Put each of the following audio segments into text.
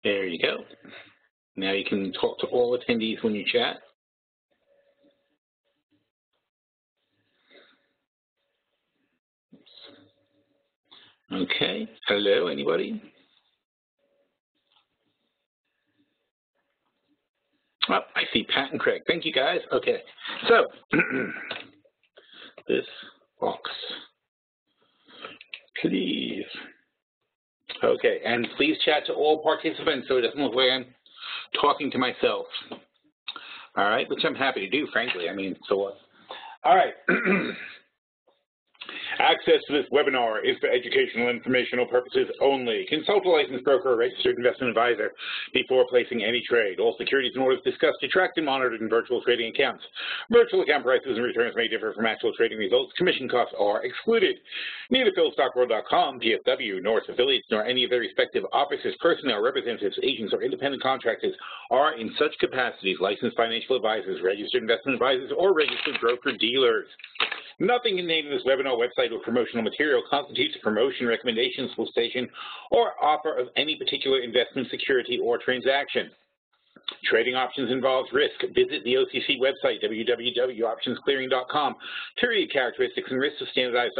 There you go. Now you can talk to all attendees when you chat. Okay. Hello, anybody? Oh, I see Pat and Craig. Thank you, guys. Okay. So, this box, please. Okay, and please chat to all participants so it doesn't look like I'm talking to myself. All right, which I'm happy to do, frankly. I mean, so what? All right. Access to this webinar is for educational and informational purposes only. Consult a licensed broker or registered investment advisor before placing any trade. All securities and orders discussed are tracked and monitored in virtual trading accounts. Virtual account prices and returns may differ from actual trading results. Commission costs are excluded. Neither PhilStockWorld.com, PSW, nor its affiliates, nor any of their respective officers, personnel, representatives, agents, or independent contractors are in such capacities licensed financial advisors, registered investment advisors, or registered broker-dealers. Nothing contained in this webinar, website, or promotional material constitutes a promotion, recommendation, solicitation, or offer of any particular investment security or transaction. Trading options involves risk. Visit the OCC website, www.optionsclearing.com, to read characteristics and risks of standardized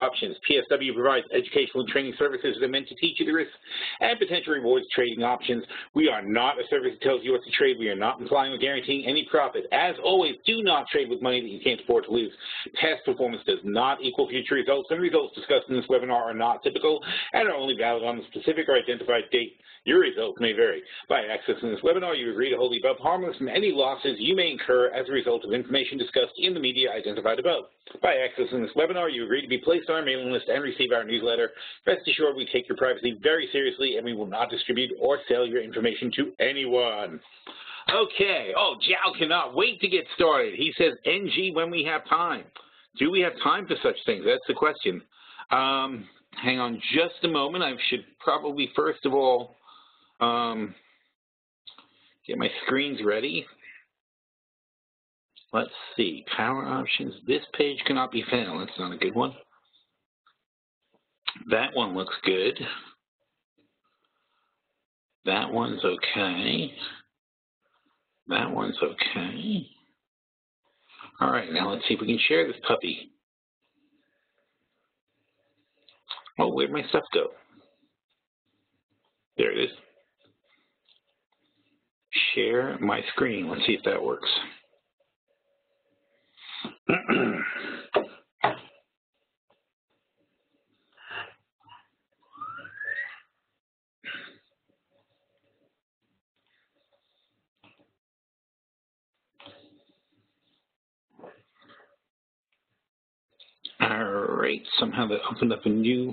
options. PSW provides educational and training services that are meant to teach you the risks and potential rewards of trading options. We are not a service that tells you what to trade. We are not implying or guaranteeing any profit. As always, do not trade with money that you can't afford to lose. Past performance does not equal future results, and results discussed in this webinar are not typical and are only valid on a specific or identified date. Your results may vary. By accessing this webinar, you agree to hold the above harmless from any losses you may incur as a result of information discussed in the media identified above. By accessing this webinar, you agree to be placed on our mailing list and receive our newsletter. Rest assured, we take your privacy very seriously, and we will not distribute or sell your information to anyone. Okay. Oh, Jal cannot wait to get started. He says, NG, when we have time. Do we have time for such things? That's the question. Hang on just a moment. I should probably, first of all, get my screens ready. Let's see, power options. This page cannot be found. That's not a good one. That one looks good. That one's okay. That one's okay. All right, now let's see if we can share this puppy. Oh, where'd my stuff go? There it is. Share my screen. Let's see if that works. All right, somehow that opened up a new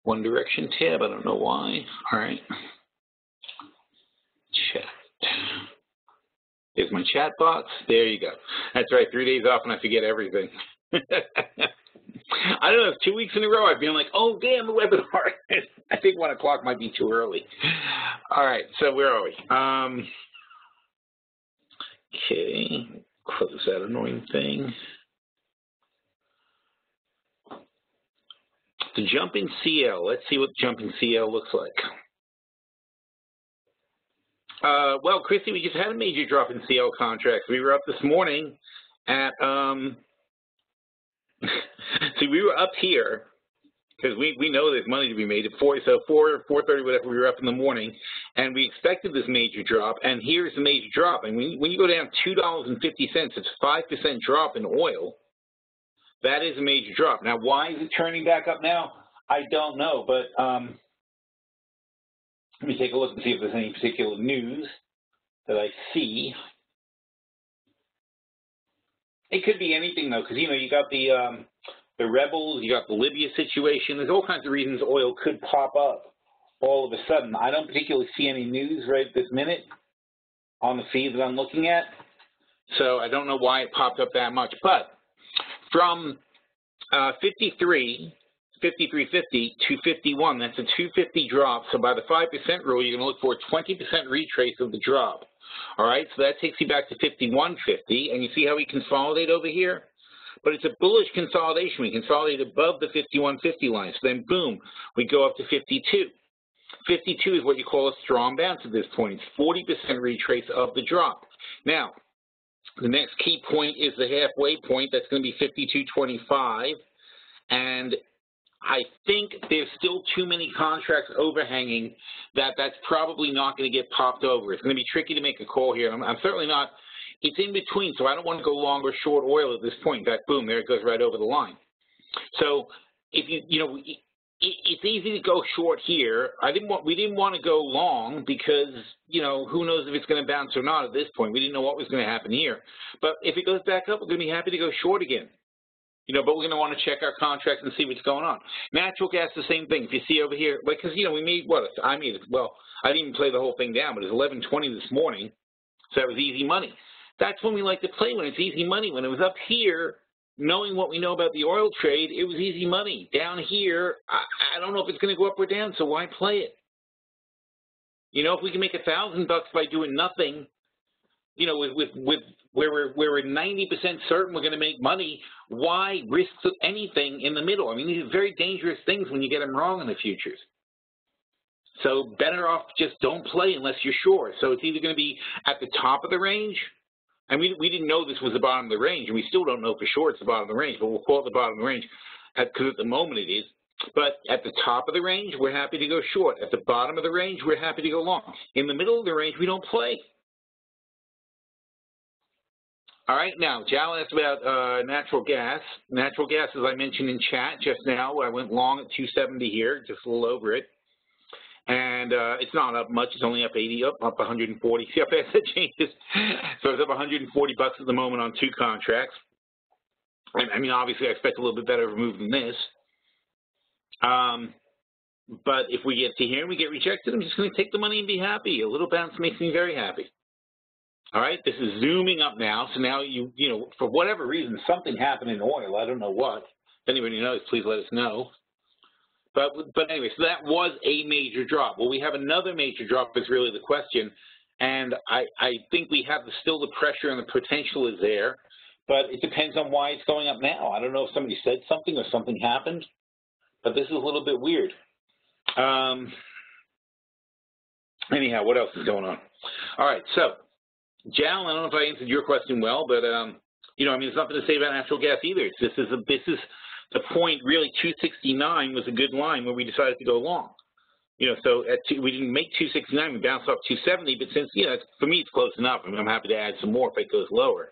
One Direction tab. I don't know why. All right. Chat. There's my chat box. There you go. That's right, 3 days off and I forget everything. I don't know, 2 weeks in a row I've been like, oh, damn, the webinar. I think 1 o'clock might be too early. All right, so where are we? Okay, close that annoying thing. The jumping CL. Let's see what jumping CL looks like. Well, Christy, we just had a major drop in CL contracts. We were up this morning at, see, we were up here because we know there's money to be made at 4:30, whatever. We were up in the morning, and we expected this major drop, and here's the major drop. And when you go down $2.50, it's a 5% drop in oil. That is a major drop. Now, why is it turning back up now? I don't know, but let me take a look and see if there's any particular news that I see. It could be anything, though, because, you know, you got the rebels, you got the Libya situation. There's all kinds of reasons oil could pop up all of a sudden. I don't particularly see any news right this minute on the feed that I'm looking at, so I don't know why it popped up that much. But from 53.50 to 51, that's a 250 drop. So by the 5% rule, you're going to look for a 20% retrace of the drop. All right, so that takes you back to 51.50, and you see how we consolidate over here? But it's a bullish consolidation. We consolidate above the 51.50 line. So then, boom, we go up to 52. 52 is what you call a strong bounce at this point. It's 40% retrace of the drop. Now, the next key point is the halfway point. That's going to be 52.25. And I think there's still too many contracts overhanging that's probably not going to get popped over. It's going to be tricky to make a call here. I'm certainly not. It's in between, so I don't want to go long or short oil at this point. In fact, boom, there it goes right over the line. So if it's easy to go short here. We didn't want to go long because, who knows if it's going to bounce or not at this point. We didn't know what was going to happen here. But if it goes back up, we're going to be happy to go short again. But we're going to want to check our contracts and see what's going on. Natural gas, the same thing. If you see over here, because, we made what? I didn't even play the whole thing down, but it was 11.20 this morning, so that was easy money. That's when we like to play, when it's easy money. When it was up here, knowing what we know about the oil trade, it was easy money. Down here, I don't know if it's going to go up or down, so why play it? If we can make $1,000 by doing nothing, with where we're 90% certain we're going to make money, why risk anything in the middle? I mean, these are very dangerous things when you get them wrong in the futures. So better off just don't play unless you're sure. So it's either going to be at the top of the range, and we didn't know this was the bottom of the range, and we still don't know for sure it's the bottom of the range, but we'll call it the bottom of the range because at the moment it is. But at the top of the range, we're happy to go short. At the bottom of the range, we're happy to go long. In the middle of the range, we don't play. All right, now, Jal asked about natural gas. Natural gas, as I mentioned in chat just now, I went long at 270 here, just a little over it. And it's not up much. It's only up 80, up 140. See how fast that changes? So it's up 140 bucks at the moment on 2 contracts. I mean, obviously, I expect a little bit better of a move than this. But if we get to here and we get rejected, I'm just going to take the money and be happy. A little bounce makes me very happy. All right, this is zooming up now. So now for whatever reason, something happened in oil. I don't know what. If anybody knows, please let us know. But anyway, so that was a major drop. Well, we have another major drop is really the question. And I think we have still the pressure and the potential is there. But it depends on why it's going up now. I don't know if somebody said something or something happened. But this is a little bit weird. Anyhow, what else is going on? All right, so, Jal, I don't know if I answered your question well, but, I mean, there's nothing to say about natural gas either. This is the point, really, 269 was a good line where we decided to go long. So we didn't make 269, we bounced off 270, but since, for me, it's close enough. I mean, I'm happy to add some more if it goes lower.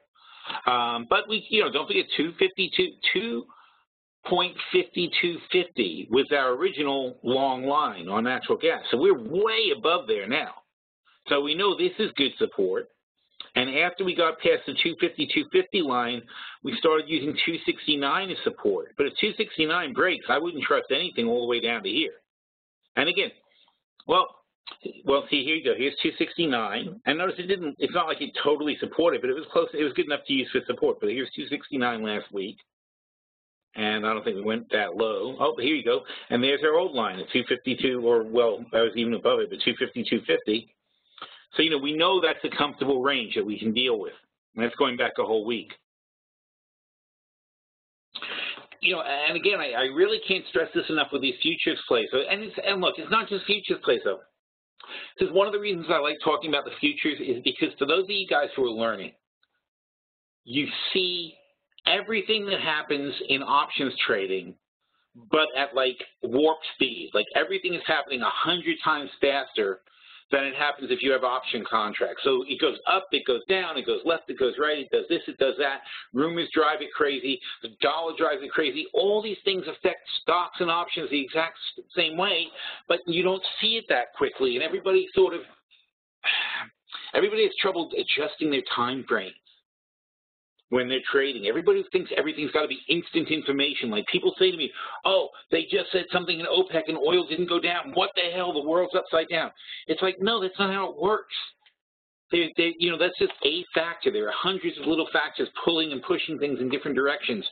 But we, don't forget 2.5250 was our original long line on natural gas. So we're way above there now. So we know this is good support. And after we got past the 250 line, we started using 269 as support. But if 269 breaks, I wouldn't trust anything all the way down to here. And again, well, see, here you go. Here's 269. And notice it's not like it totally supported, but it was close. It was good enough to use for support. But here's 269 last week. And I don't think we went that low. Oh, here you go. And there's our old line at 252, or, well, I was even above it, but 250. So, we know that's a comfortable range that we can deal with. And that's going back a whole week. And again, I really can't stress this enough with these futures plays. And look, it's not just futures plays, though. Because one of the reasons I like talking about the futures is because for those of you guys who are learning, you see everything that happens in options trading, but at like warp speed. Like everything is happening 100 times faster than it happens if you have option contracts. So it goes up, it goes down, it goes left, it goes right, it does this, it does that. Rumors drive it crazy. The dollar drives it crazy. All these things affect stocks and options the exact same way, but you don't see it that quickly. And everybody has trouble adjusting their time frame when they're trading. Everybody thinks everything's got to be instant information. Like people say to me, oh, they just said something in OPEC and oil didn't go down. What the hell? The world's upside down. It's like, no, that's not how it works. That's just a factor. There are hundreds of little factors pulling and pushing things in different directions.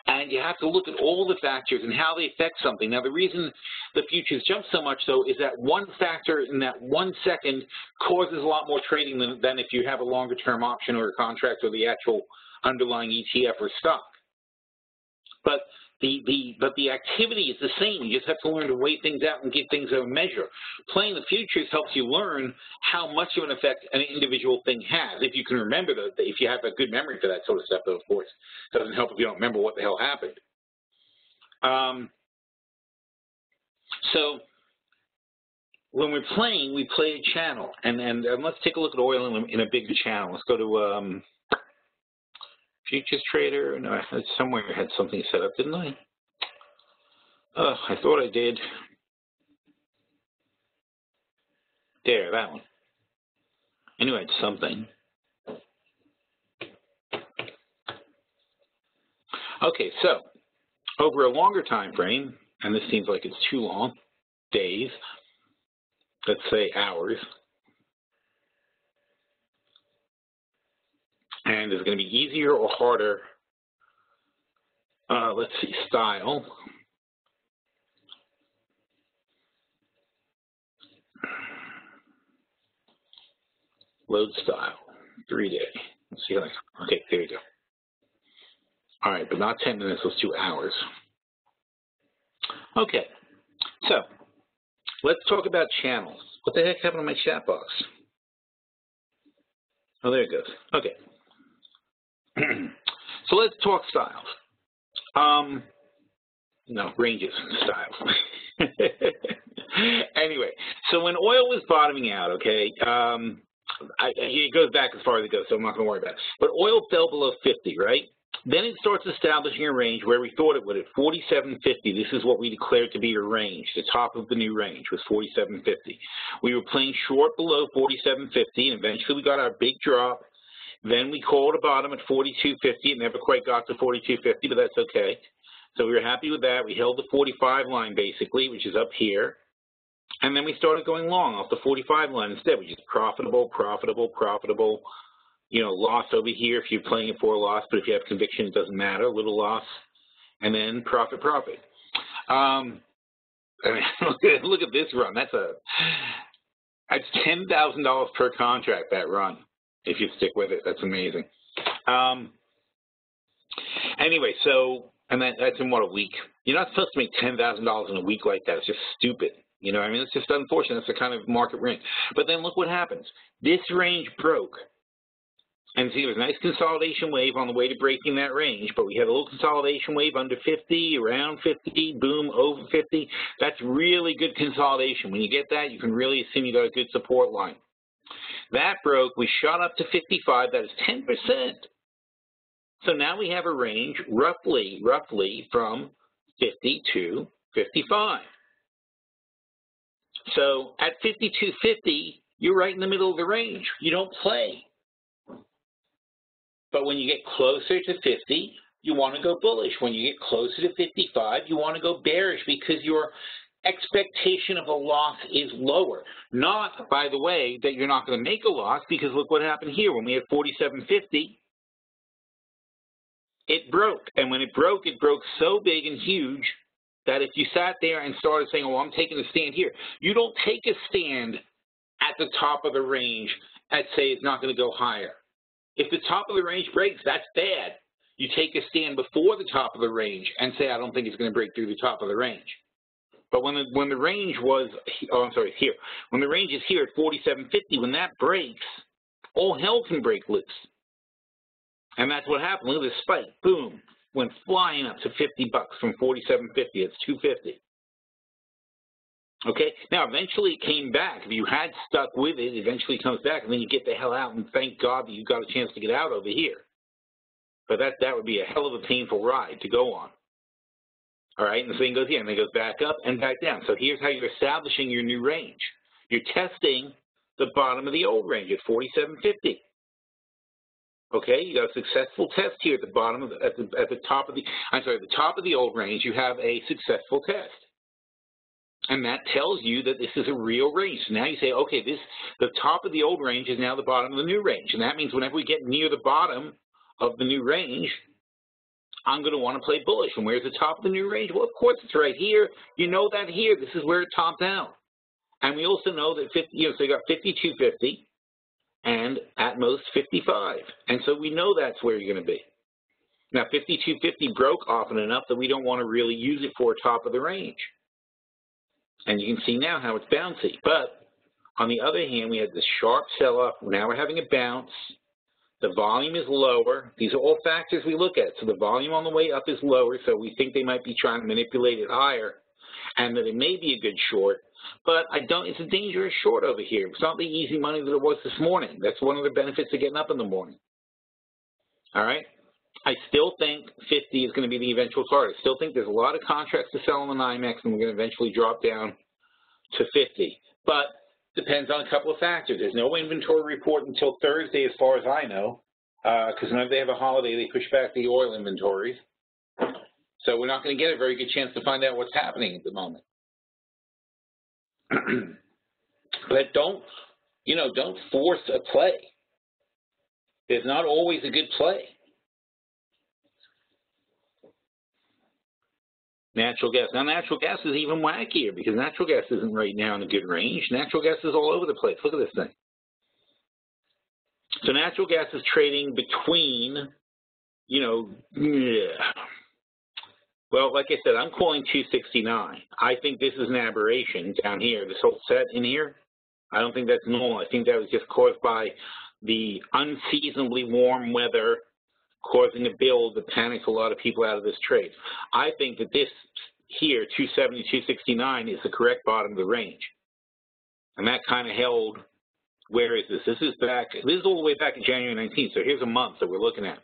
And you have to look at all the factors and how they affect something. Now, the reason the futures jump so much, though, is that one factor in that 1 second causes a lot more trading than if you have a longer-term option or a contract or the actual underlying ETF or stock. But But the activity is the same. You just have to learn to weigh things out and give things a measure. Playing the futures helps you learn how much of an effect an individual thing has. If you can remember if you have a good memory for that sort of stuff, though, of course. It doesn't help if you don't remember what the hell happened. So when we're playing, we play a channel. And let's take a look at oil in a bigger channel. Let's go to Futures Trader. No, I had somewhere I had something set up, didn't I? I thought I did. There, that one. I knew I had something. Okay, so over a longer time frame, and this seems like it's too long, days, let's say hours, and is it going to be easier or harder? Let's see, style. Load style, 3-day. Let's see how that, okay, there you go. All right, but not 10 minutes, let's do hours. Okay, so let's talk about channels. What the heck happened to my chat box? Oh, there it goes. Okay. So let's talk styles. No, ranges, styles. Anyway, so when oil was bottoming out, okay, it goes back as far as it goes, so I'm not going to worry about it. But oil fell below 50, right? Then it starts establishing a range where we thought it would at 47.50. This is what we declared to be a range. The top of the new range was 47.50. We were playing short below 47.50, and eventually we got our big drop. Then we called a bottom at 42.50. It never quite got to 42.50, but that's okay. So we were happy with that. We held the 45 line basically, which is up here. And then we started going long off the 45 line instead, which is profitable, profitable, profitable. You know, loss over here if you're playing it for a loss, but if you have conviction, it doesn't matter. A little loss, and then profit, profit. I mean, look at this run. That's $10,000 per contract, that run, if you stick with it. That's amazing. Anyway, so, and that's in what, a week? You're not supposed to make $10,000 in a week like that. It's just stupid. You know, I mean, it's just unfortunate. It's the kind of market range. But then look what happens. This range broke. And see, there was a nice consolidation wave on the way to breaking that range, but we had a little consolidation wave under 50, around 50, boom, over 50. That's really good consolidation. When you get that, you can really assume you got a good support line. That broke. We shot up to 55. That is 10%. So now we have a range roughly from 50 to 55. So at 52.50, you're right in the middle of the range. You don't play. But when you get closer to 50, you want to go bullish. When you get closer to 55, you want to go bearish because your expectation of a loss is lower. Not, by the way, that you're not going to make a loss, because look what happened here. When we had 47.50, it broke. And when it broke so big and huge that if you sat there and started saying, oh, I'm taking a stand here, you don't take a stand at the top of the range and say it's not going to go higher. If the top of the range breaks, that's bad. You take a stand before the top of the range and say, I don't think it's going to break through the top of the range. But when the range was, oh, I'm sorry, here. When the range is here at 47.50, when that breaks, all hell can break loose. And that's what happened. Look at this spike. Boom. Went flying up to $50 from 47.50. It's 250. Okay, now eventually it came back. If you had stuck with it, eventually it comes back, and then you get the hell out, and thank God that you got a chance to get out over here. But that would be a hell of a painful ride to go on. All right, and the thing goes here, and then it goes back up and back down. So here's how you're establishing your new range. You're testing the bottom of the old range at 47.50. Okay, you got a successful test here at the bottom of at the top of the top of the old range. You have a successful test. And that tells you that this is a real range. So now you say, okay, the top of the old range is now the bottom of the new range. And that means whenever we get near the bottom of the new range, I'm going to want to play bullish. And where's the top of the new range? Well, of course, it's right here. You know that here. This is where it topped out. And we also know that, so you got 52.50 and at most 55. And so we know that's where you're going to be. Now, 52.50 broke often enough that we don't want to really use it for top of the range. And you can see now how it's bouncy. But on the other hand, we had this sharp sell-off. Now we're having a bounce. The volume is lower. These are all factors we look at. So the volume on the way up is lower, so we think they might be trying to manipulate it higher, and that it may be a good short. But it's a dangerous short over here. It's not the easy money that it was this morning. That's one of the benefits of getting up in the morning. All right? I still think 50 is going to be the eventual target. I still think there's a lot of contracts to sell on the NYMEX, and we're going to eventually drop down to 50. But depends on a couple of factors. There's no inventory report until Thursday, as far as I know, because whenever they have a holiday, they push back the oil inventories. So we're not going to get a very good chance to find out what's happening at the moment. But don't force a play. There's not always a good play. Natural gas. Now, natural gas is even wackier because natural gas isn't right now in a good range. Natural gas is all over the place. Look at this thing. So natural gas is trading between, well, like I said, I'm calling 269. I think this is an aberration down here. This whole set in here, I don't think that's normal. I think that was just caused by the unseasonably warm weather causing a build that panicked a lot of people out of this trade. I think that this here, 270, 269, is the correct bottom of the range. And that kind of held, where is this? This is all the way back in January 19th, so here's a month that we're looking at.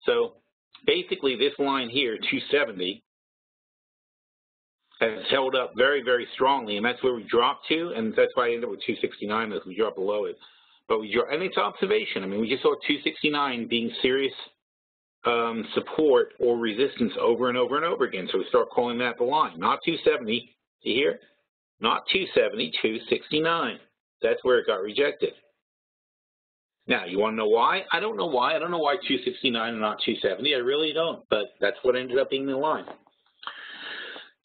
So basically this line here, 270, has held up very, very strongly, and that's where we dropped to, and that's why I ended up with 269 as we drop below it. But and it's observation. I mean, we just saw 269 being serious support or resistance over and over and over again. So we start calling that the line. Not 270, see here? Not 270, 269. That's where it got rejected. Now, you want to know why? I don't know why. I don't know why 269 and not 270. I really don't, but that's what ended up being the line.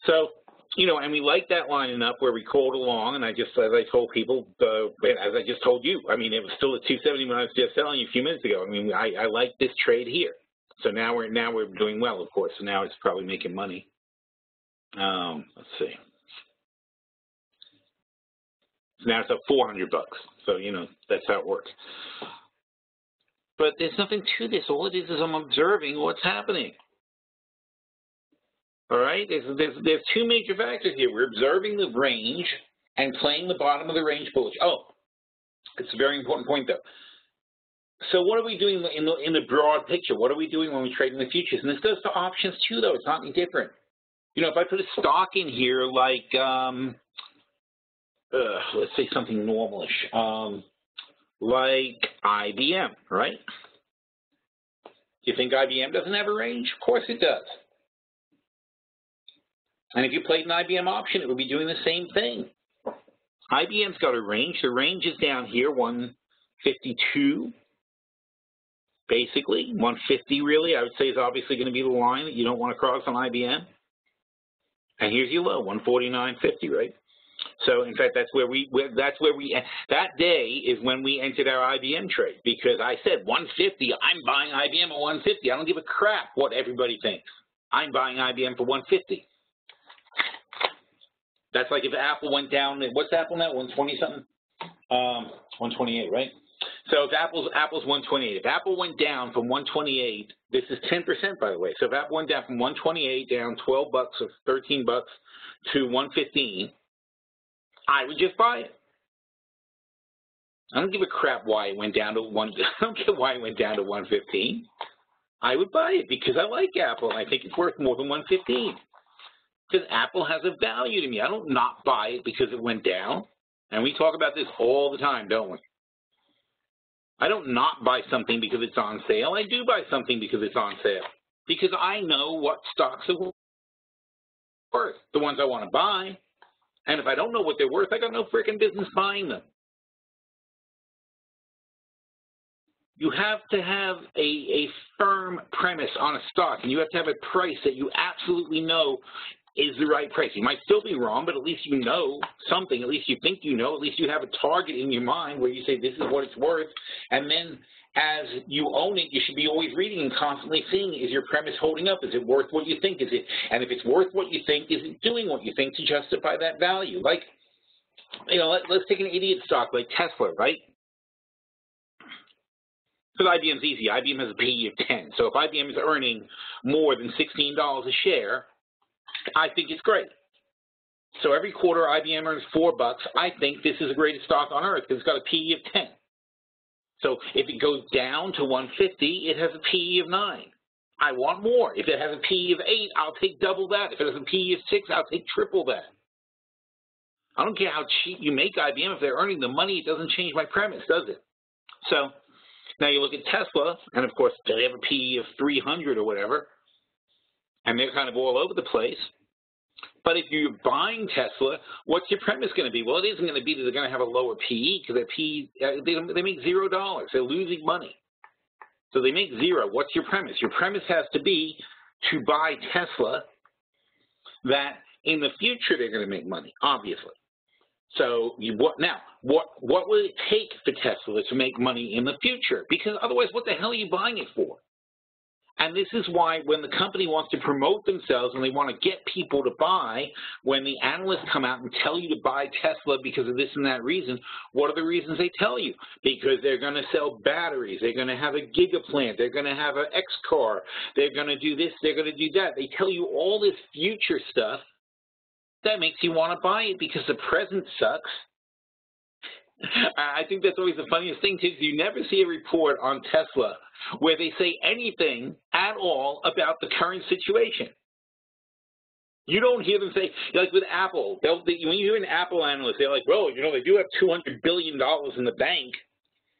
So, and we like that line enough where we called along, and as I told people, as I just told you, I mean, it was still at 270 when I was just telling you a few minutes ago. I mean, I like this trade here. So now we're doing well, of course. So now it's probably making money. Let's see. So now it's up $400. So that's how it works. But there's nothing to this. All it is I'm observing what's happening. All right. There's two major factors here. We're observing the range and playing the bottom of the range bullish. Oh, it's a very important point though. So what are we doing in the broad picture? What are we doing when we trade in the futures? And this goes to options too, though. It's not any different. If I put a stock in here like, let's say something normalish, like IBM, right? Do you think IBM doesn't have a range? Of course it does. And if you played an IBM option, it would be doing the same thing. IBM's got a range. The range is down here, 152. Basically, 150 really, I would say is obviously going to be the line that you don't want to cross on IBM. And here's your low, 149.50, right? So in fact, that day is when we entered our IBM trade, because I said 150, I'm buying IBM at 150. I don't give a crap what everybody thinks. I'm buying IBM for 150. That's like if Apple went down, what's Apple now, 120 something? 128, right? So if Apple's 128. If Apple went down from 128, this is 10%, by the way. So if Apple went down from 128 down $12 or $13 to 115, I would just buy it. I don't give a crap why it went down to I don't care why it went down to 115. I would buy it because I like Apple and I think it's worth more than 115. Because Apple has a value to me. I don't not buy it because it went down. And we talk about this all the time, don't we? I don't not buy something because it's on sale. I do buy something because it's on sale. Because I know what stocks are worth, the ones I want to buy. And if I don't know what they're worth, I got no freaking business buying them. You have to have a firm premise on a stock, and you have to have a price that you absolutely know is the right price. You might still be wrong, but at least you know something. At least you think you know. At least you have a target in your mind where you say this is what it's worth. And then as you own it, you should be always reading and constantly seeing, is your premise holding up? Is it worth what you think? And if it's worth what you think, is it doing what you think to justify that value? Like, let's take an idiot stock like Tesla, right? Because IBM's easy. IBM has a PE of 10. So if IBM is earning more than $16 a share, I think it's great. So every quarter IBM earns $4. I think this is the greatest stock on earth because it's got a PE of 10. So if it goes down to 150, it has a PE of 9. I want more. If it has a PE of 8, I'll take double that. If it has a PE of 6, I'll take triple that. I don't care how cheap you make IBM. If they're earning the money, it doesn't change my premise, does it? So now you look at Tesla, and of course they have a PE of 300 or whatever, and they're kind of all over the place. But if you're buying Tesla, what's your premise going to be? Well, it isn't going to be that they're going to have a lower PE because their PE, they make $0. They're losing money. So they make zero. What's your premise? Your premise has to be to buy Tesla that in the future they're going to make money, obviously. So what will it take for Tesla to make money in the future? Because otherwise, what the hell are you buying it for? And this is why when the company wants to promote themselves and they want to get people to buy, when the analysts come out and tell you to buy Tesla because of this and that reason, what are the reasons they tell you? Because they're going to sell batteries, they're going to have a gigaplant, they're going to have an X car, they're going to do this, they're going to do that. They tell you all this future stuff that makes you want to buy it because the present sucks. I think that's always the funniest thing, too, because you never see a report on Tesla where they say anything at all about the current situation. You don't hear them say, like with Apple, when you hear an Apple analyst, they're like, well, they do have $200 billion in the bank.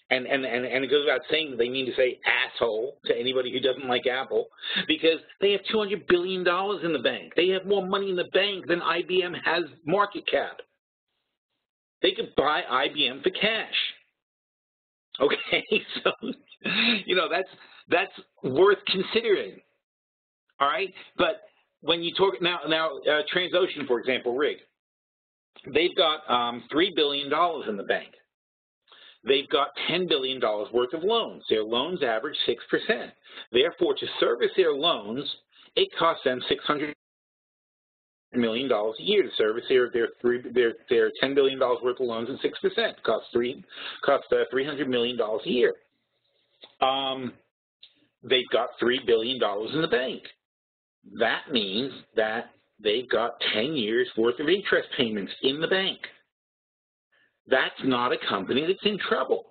And it goes without saying that they mean to say asshole to anybody who doesn't like Apple, because they have $200 billion in the bank. They have more money in the bank than IBM has market cap. They could buy IBM for cash. Okay, so that's worth considering. All right, but when you talk now, Transocean, for example, rig, they've got $3 billion in the bank. They've got $10 billion worth of loans. Their loans average 6%. Therefore, to service their loans, it costs them $600 million a year to service their $10 billion worth of loans at 6%. Costs $300 million a year. They've got $3 billion in the bank. That means that they've got 10 years worth of interest payments in the bank. That's not a company that's in trouble.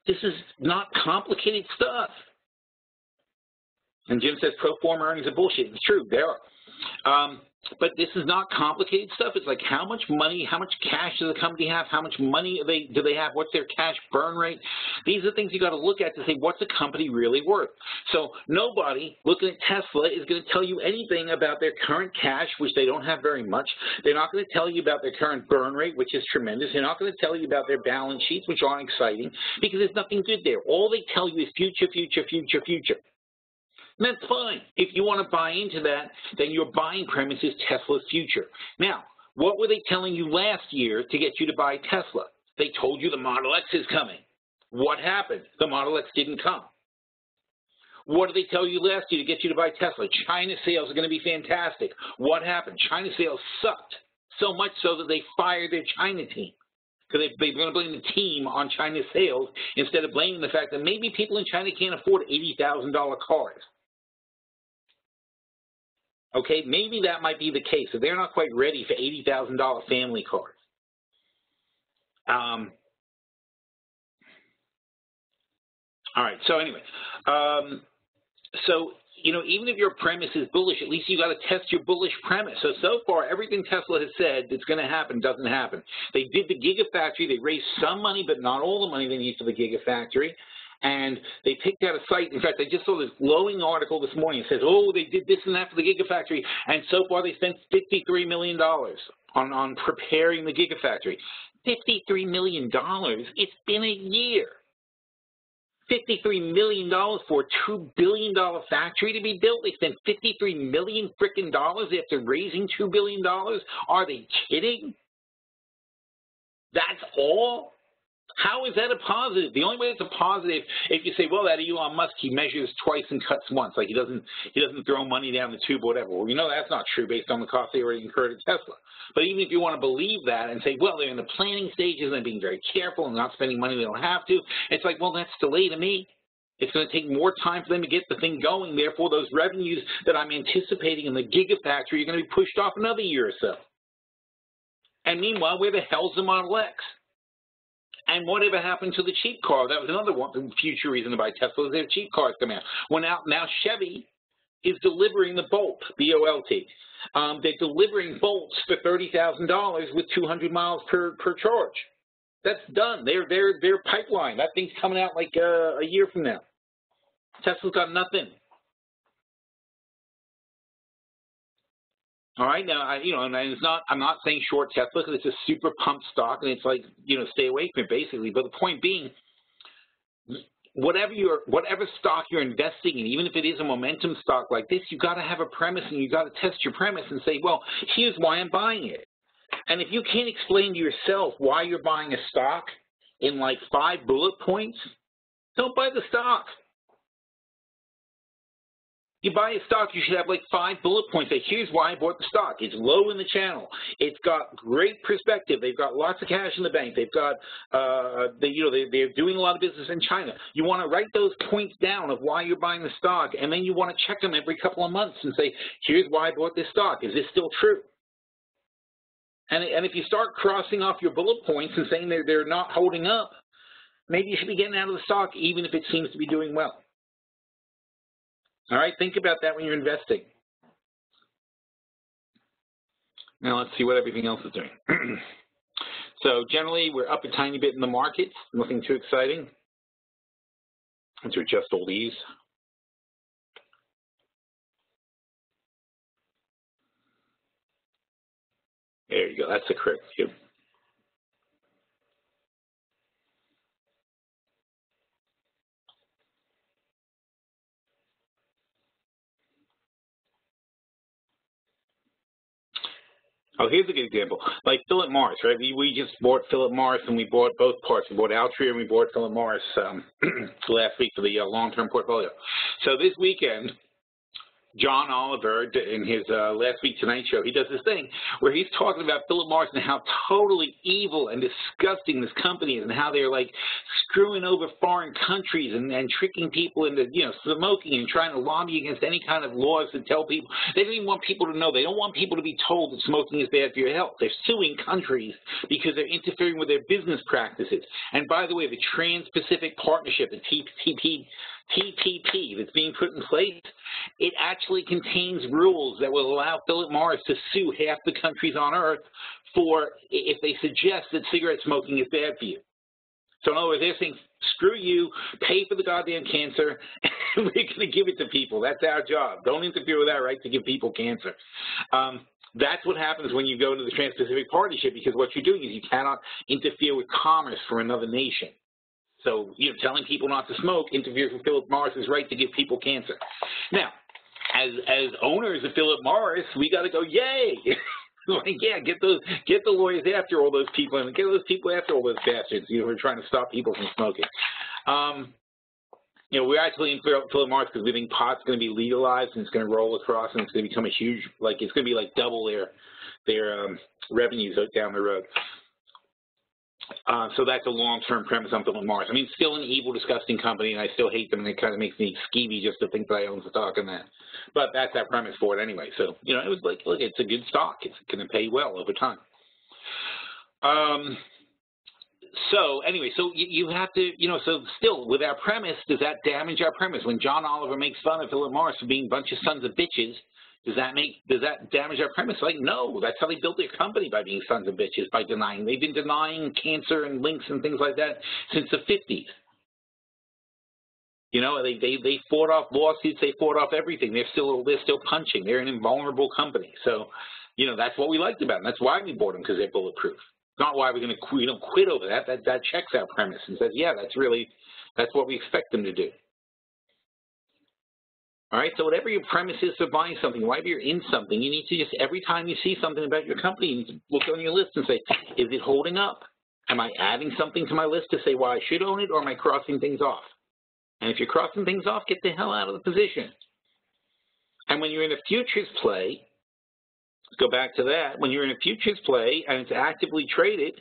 This is not complicated stuff. And Jim says pro forma earnings are bullshit. It's true, they are. But this is not complicated stuff. It's like how much money, how much cash does the company have? How much money do they have? What's their cash burn rate? These are things you got to look at to say, what's a company really worth? So nobody looking at Tesla is going to tell you anything about their current cash, which they don't have very much. They're not going to tell you about their current burn rate, which is tremendous. They're not going to tell you about their balance sheets, which aren't exciting, because there's nothing good there. All they tell you is future, future, future, future. And that's fine. If you want to buy into that, then your buying premise is Tesla's future. Now, what were they telling you last year to get you to buy Tesla? They told you the Model X is coming. What happened? The Model X didn't come. What did they tell you last year to get you to buy Tesla? China sales are going to be fantastic. What happened? China sales sucked, so much so that they fired their China team. Because they're going to blame the team on China's sales instead of blaming the fact that maybe people in China can't afford $80,000 cars. Okay, maybe that might be the case. So they're not quite ready for $80,000 family cars. All right, so anyway, even if your premise is bullish, at least you got to test your bullish premise. So far, everything Tesla has said that's going to happen doesn't happen. They did the Gigafactory. They raised some money, but not all the money they need for the Gigafactory. And they picked out a site. In fact, I just saw this glowing article this morning. It says, oh, they did this and that for the Gigafactory, and so far they spent $53 million on preparing the Gigafactory. $53 million? It's been a year. $53 million for a $2 billion factory to be built? They spent $53 million frickin' dollars after raising $2 billion? Are they kidding? That's all? How is that a positive? The only way it's a positive if you say, well, that Elon Musk, he measures twice and cuts once, like he doesn't throw money down the tube or whatever. Well, you know that's not true based on the cost they already incurred at Tesla. But even if you want to believe that and say, well, they're in the planning stages and they're being very careful and not spending money they don't have to, it's like, well, that's delay to me. It's going to take more time for them to get the thing going. Therefore, those revenues that I'm anticipating in the Gigafactory are going to be pushed off another year or so. And meanwhile, where the hell's the Model X? And whatever happened to the cheap car? That was another one, future reason to buy Tesla. Their cheap cars come out. Well, now Chevy is delivering the Bolt, B-O-L-T. They're delivering Bolts for $30,000 with 200 miles per charge. That's done. Their pipeline. That thing's coming out like a year from now. Tesla's got nothing. All right, now and it's not. I'm not saying short Tesla because it's a super pumped stock, and it's like stay away from it basically. But the point being, whatever stock you're investing in, even if it is a momentum stock like this, you got to have a premise, and you got to test your premise and say, well, here's why I'm buying it. And if you can't explain to yourself why you're buying a stock in like 5 bullet points, don't buy the stock. You buy a stock, you should have like 5 bullet points. Say, here's why I bought the stock. It's low in the channel. It's got great perspective. They've got lots of cash in the bank. They've got, they're doing a lot of business in China. You want to write those points down of why you're buying the stock, and then you want to check them every couple of months and say, here's why I bought this stock. Is this still true? And if you start crossing off your bullet points and saying they're not holding up, maybe you should be getting out of the stock even if it seems to be doing well. All right, think about that when you're investing. Now let's see what everything else is doing. So generally, we're up a tiny bit in the markets, nothing too exciting. Let's adjust all these. There you go, that's the correct view. Oh, here's a good example. Like Philip Morris, right? We just bought Philip Morris, and we bought both parts. We bought Altria, and we bought Philip Morris last week for the long-term portfolio. So this weekend, John Oliver, in his Last Week Tonight show, he does this thing where he's talking about Philip Morris and how totally evil and disgusting this company is, and how they're like screwing over foreign countries and tricking people into smoking and trying to lobby against any kind of laws that tell people. They don't even want people to know. They don't want people to be told that smoking is bad for your health. They're suing countries because they're interfering with their business practices. And by the way, the Trans-Pacific Partnership, the TPP that's being put in place, it actually contains rules that will allow Philip Morris to sue half the countries on earth for if they suggest that cigarette smoking is bad for you. So in other words, they're saying, screw you, pay for the goddamn cancer, and we're going to give it to people. That's our job. Don't interfere with our right to give people cancer. That's what happens when you go to the Trans-Pacific Partnership, because what you're doing is you cannot interfere with commerce for another nation. So, telling people not to smoke interferes with Philip Morris's right to give people cancer. Now, as owners of Philip Morris, we got to go, yay! Like, yeah, get the lawyers after all those people, and get those people after all those bastards, who are trying to stop people from smoking. We're actually in Philip Morris because we think pot's going to be legalized, and it's going to roll across, and it's going to become a huge, it's going to be like double their revenues down the road. So that's a long-term premise on Philip Morris. I mean, still an evil, disgusting company, and I still hate them, and it kind of makes me skeevy just to think that I own stock in that. But that's our premise for it anyway. So, it was like, look, it's a good stock. It's going to pay well over time. So anyway, so you have to, so still, with our premise, does that damage our premise? When John Oliver makes fun of Philip Morris for being a bunch of sons of bitches, does that damage our premise? Like, no, that's how they built their company, by being sons of bitches, by denying. They've been denying cancer and links and things like that since the 50s. They fought off lawsuits, they fought off everything. They're still punching. They're an invulnerable company. So, that's what we liked about them. That's why we bought them, because they're bulletproof. Not why we're going to quit over that. That checks our premise and says, yeah, that's what we expect them to do. All right, so whatever your premise is for buying something, whatever you're in something, you need to just, every time you see something about your company, you need to look on your list and say, is it holding up? Am I adding something to my list to say why I should own it, or am I crossing things off? And if you're crossing things off, get the hell out of the position. And when you're in a futures play, go back to that, when you're in a futures play and it's actively traded,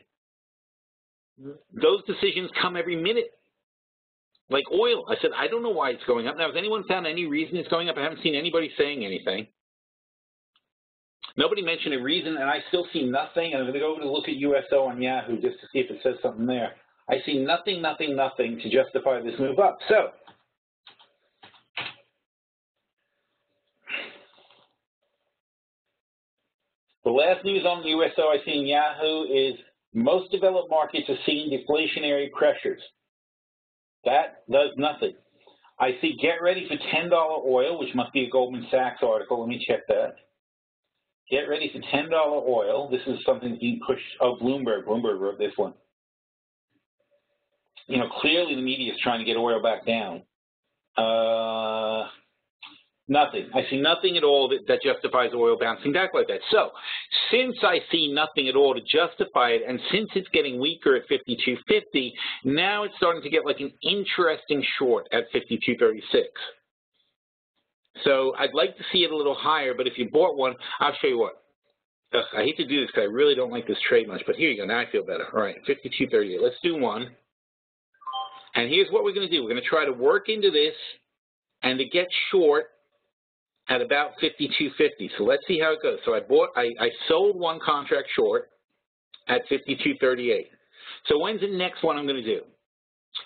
those decisions come every minute. Like oil, I said, I don't know why it's going up. Now, has anyone found any reason it's going up? I haven't seen anybody saying anything. Nobody mentioned a reason, and I still see nothing. And I'm going to go over to look at USO on Yahoo just to see if it says something there. I see nothing to justify this move up. So, the last news on the USO I see in Yahoo is most developed markets are seeing deflationary pressures. That does nothing. I see get ready for $10 oil, which must be a Goldman Sachs article. Let me check that. Get ready for $10 oil. This is something being pushed. Oh, Bloomberg. Bloomberg wrote this one. You know, clearly the media is trying to get oil back down. Nothing. I see nothing at all that justifies oil bouncing back like that. So, since I see nothing at all to justify it, and since it's getting weaker at 52.50, now it's starting to get like an interesting short at 52.36. So, I'd like to see it a little higher, but if you bought one, I'll show you what. I hate to do this because I really don't like this trade much, but here you go. Now I feel better. All right, 52.38. Let's do one. And here's what we're going to do. We're going to try to work into this and to get short at about 52.50. So let's see how it goes. So I sold one contract short at 52.38. So when's the next one I'm going to do?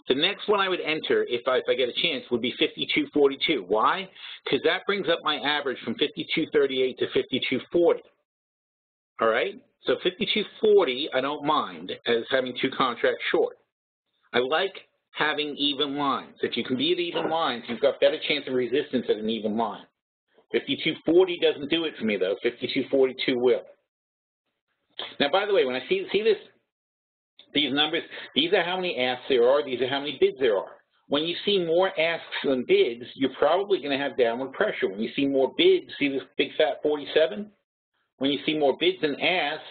The next one I would enter, if I get a chance, would be 52.42. Why? Because that brings up my average from 52.38 to 52.40. All right? So 52.40, I don't mind as having two contracts short. I like having even lines. If you can be at even lines, you've got better chance of resistance at an even line. 52.40 doesn't do it for me, though. 52.42 will. Now, by the way, when I see this, these numbers, these are how many asks there are. These are how many bids there are. When you see more asks than bids, you're probably going to have downward pressure. When you see more bids, see this big fat 47? When you see more bids than asks,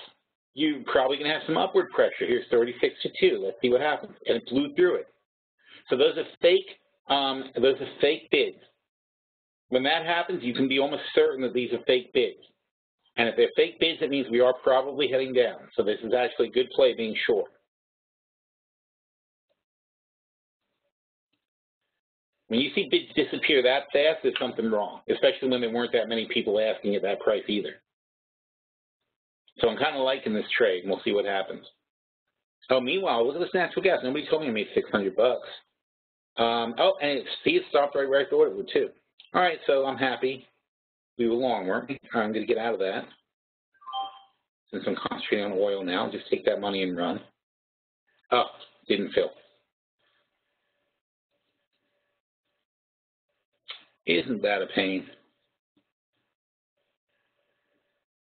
you're probably going to have some upward pressure. Here's 36.2. Let's see what happens. And it blew through it. So those are fake bids. When that happens, you can be almost certain that these are fake bids. And if they're fake bids, it means we are probably heading down. So this is actually a good play being short. When you see bids disappear that fast, there's something wrong, especially when there weren't that many people asking at that price either. So I'm kind of liking this trade, and we'll see what happens. Oh, meanwhile, look at this natural gas. Nobody told me I made $600. Oh, and see, it stopped right where I thought it would, too. All right, so I'm happy. We were long, weren't we? I'm going to get out of that. Since I'm concentrating on oil now, just take that money and run. Oh, didn't fill. Isn't that a pain?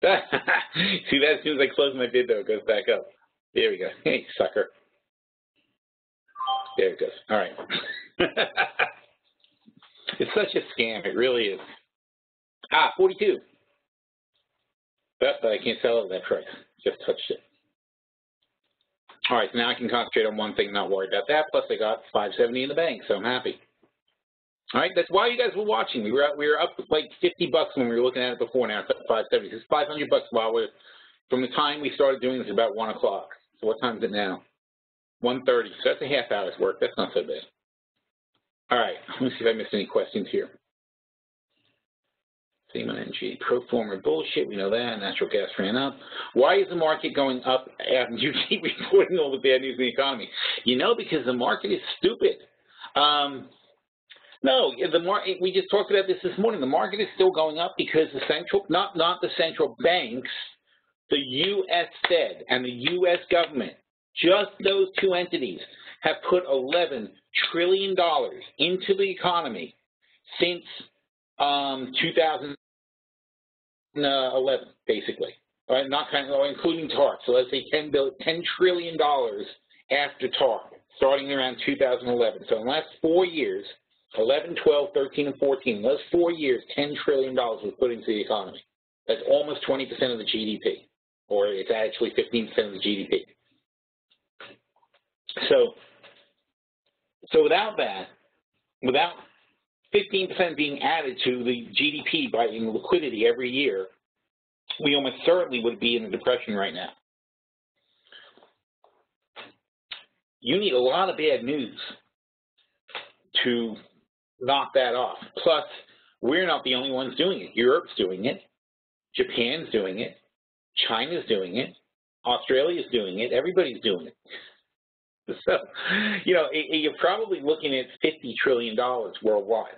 See that? As soon as I close my bid, though, it goes back up. There we go. Hey, sucker. There it goes. All right. It's such a scam. It really is. 42. But I can't sell it at that price. Just touched it. All right, so now I can concentrate on one thing, not worry about that. Plus, I got $570 in the bank, so I'm happy. All right, that's why you guys were watching. We were up like $50 when we were looking at it before. Now it's at $570. It's $500 while we're from the time we started doing this about 1 o'clock. So what time is it now? 1:30. So that's a half hour's work. That's not so bad. All right, let me see if I missed any questions here. Siemens Energy, pro forma bullshit. We know that. Natural gas ran up. Why is the market going up after you keep reporting all the bad news in the economy? You know, because the market is stupid. No, we just talked about this morning. The market is still going up because the central, not the central banks, the U.S. Fed and the U.S. government, just those two entities have put $11 trillion into the economy since 2011, basically. All right, not kind of, including TARP. So let's say $10 trillion after TARP, starting around 2011. So in the last 4 years, 11, 12, 13, and 14, in those 4 years, $10 trillion was put into the economy. That's almost 20% of the GDP, or it's actually 15% of the GDP. So without that, without 15% being added to the GDP by liquidity every year, we almost certainly would be in a depression right now. You need a lot of bad news to knock that off. Plus, we're not the only ones doing it. Europe's doing it. Japan's doing it. China's doing it. Australia's doing it. Everybody's doing it. So, you're probably looking at $50 trillion worldwide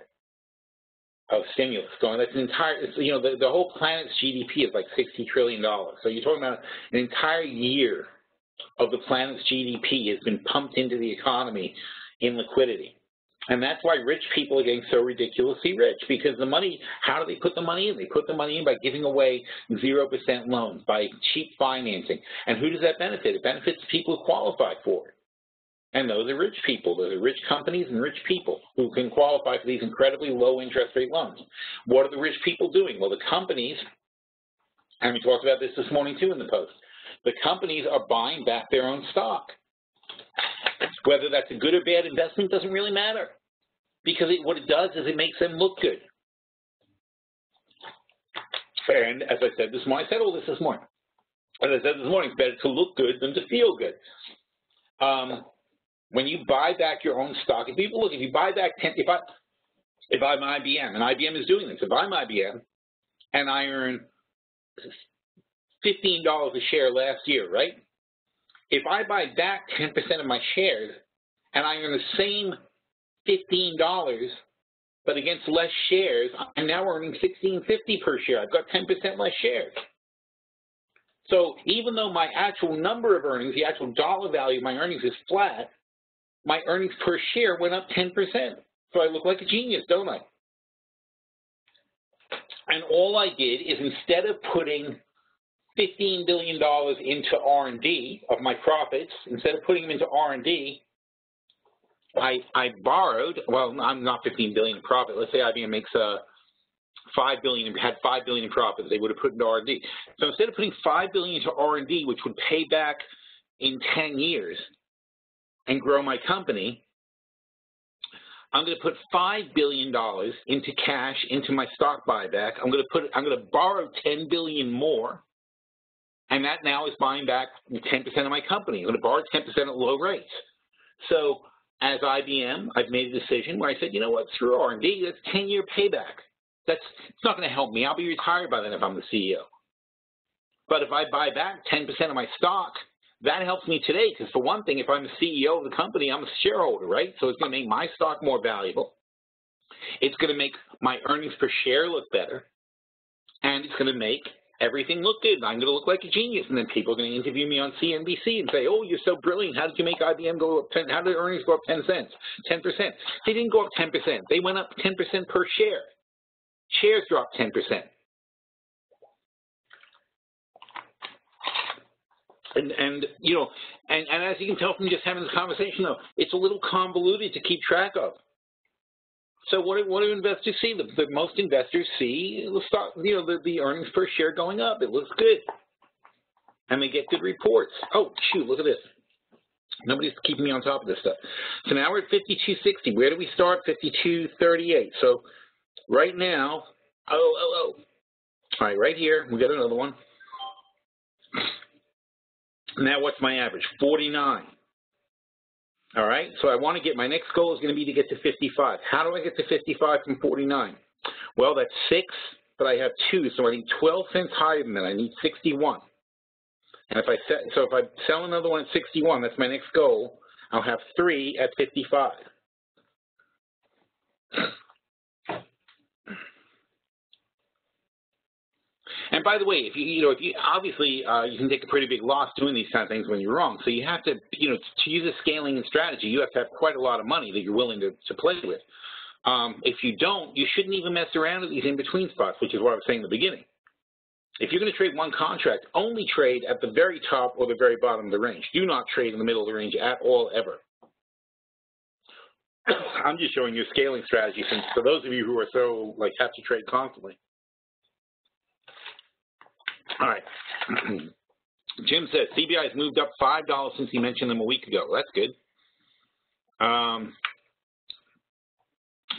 of stimulus going. That's an entire, the whole planet's GDP is like $60 trillion. So you're talking about an entire year of the planet's GDP has been pumped into the economy in liquidity. And that's why rich people are getting so ridiculously rich, because the money, how do they put the money in? They put the money in by giving away 0% loans, by cheap financing. And who does that benefit? It benefits people who qualify for it. And those are rich people. Those are rich companies and rich people who can qualify for these incredibly low interest rate loans. What are the rich people doing? Well, the companies, and we talked about this morning too in the Post, the companies are buying back their own stock. Whether that's a good or bad investment doesn't really matter, because what it does is it makes them look good. And as I said this morning, I said all this morning. As I said this morning, it's better to look good than to feel good. When you buy back your own stock, if you buy back if I'm IBM, and IBM is doing this, if I'm IBM and I earn $15 a share last year, right? If I buy back 10% of my shares and I earn the same $15, but against less shares, I'm now earning $16.50 per share. I've got 10% less shares. So even though my actual number of earnings, the actual dollar value of my earnings is flat, my earnings per share went up 10%. So I look like a genius, don't I? And all I did is, instead of putting $15 billion into R&D of my profits, instead of putting them into R&D, I borrowed, well, I'm not $15 billion in profit. Let's say IBM makes $5 billion, had $5 billion in profit, they would have put into R&D. So instead of putting $5 billion into R&D, which would pay back in 10 years and grow my company, I'm going to put $5 billion into cash, into my stock buyback. I'm going to borrow $10 billion more, and that now is buying back 10% of my company. I'm going to borrow 10% at low rates. So as IBM, I've made a decision where I said, you know what, screw R&D, that's 10-year payback. It's not going to help me. I'll be retired by then if I'm the CEO. But if I buy back 10% of my stock, that helps me today, because for one thing, if I'm the CEO of the company, I'm a shareholder, right? So it's going to make my stock more valuable. It's going to make my earnings per share look better, and it's going to make everything look good. I'm going to look like a genius, and then people are going to interview me on CNBC and say, oh, you're so brilliant. How did you make IBM go up 10? How did earnings go up 10 cents, 10%? They didn't go up 10%. They went up 10% per share. Shares dropped 10%. And as you can tell from just having this conversation, though, it's a little convoluted to keep track of. So what do investors see? The most investors see the stock, the earnings per share going up. It looks good, and they get good reports. Oh, shoot! Look at this. Nobody's keeping me on top of this stuff. So now we're at 52.60. Where do we start? 52.38. So right now, all right, right here we got another one. Now what's my average? 49. All right, so I want to get, my next goal is going to be to get to 55. How do I get to 55 from 49? Well, that's 6, but I have 2, so I need 12 cents higher than that. I need 61. And if I sell another one at 61, that's my next goal. I'll have 3 at 55. And by the way, if you obviously you can take a pretty big loss doing these kind of things when you're wrong. So you have to, to use a scaling strategy, you have to have quite a lot of money that you're willing to play with. If you don't, you shouldn't even mess around with these in-between spots, which is what I was saying in the beginning. If you're going to trade one contract, only trade at the very top or the very bottom of the range. Do not trade in the middle of the range at all, ever. I'm just showing you a scaling strategy, since for those of you who are so have to trade constantly. All right. Jim says CBI has moved up $5 since he mentioned them a week ago. That's good.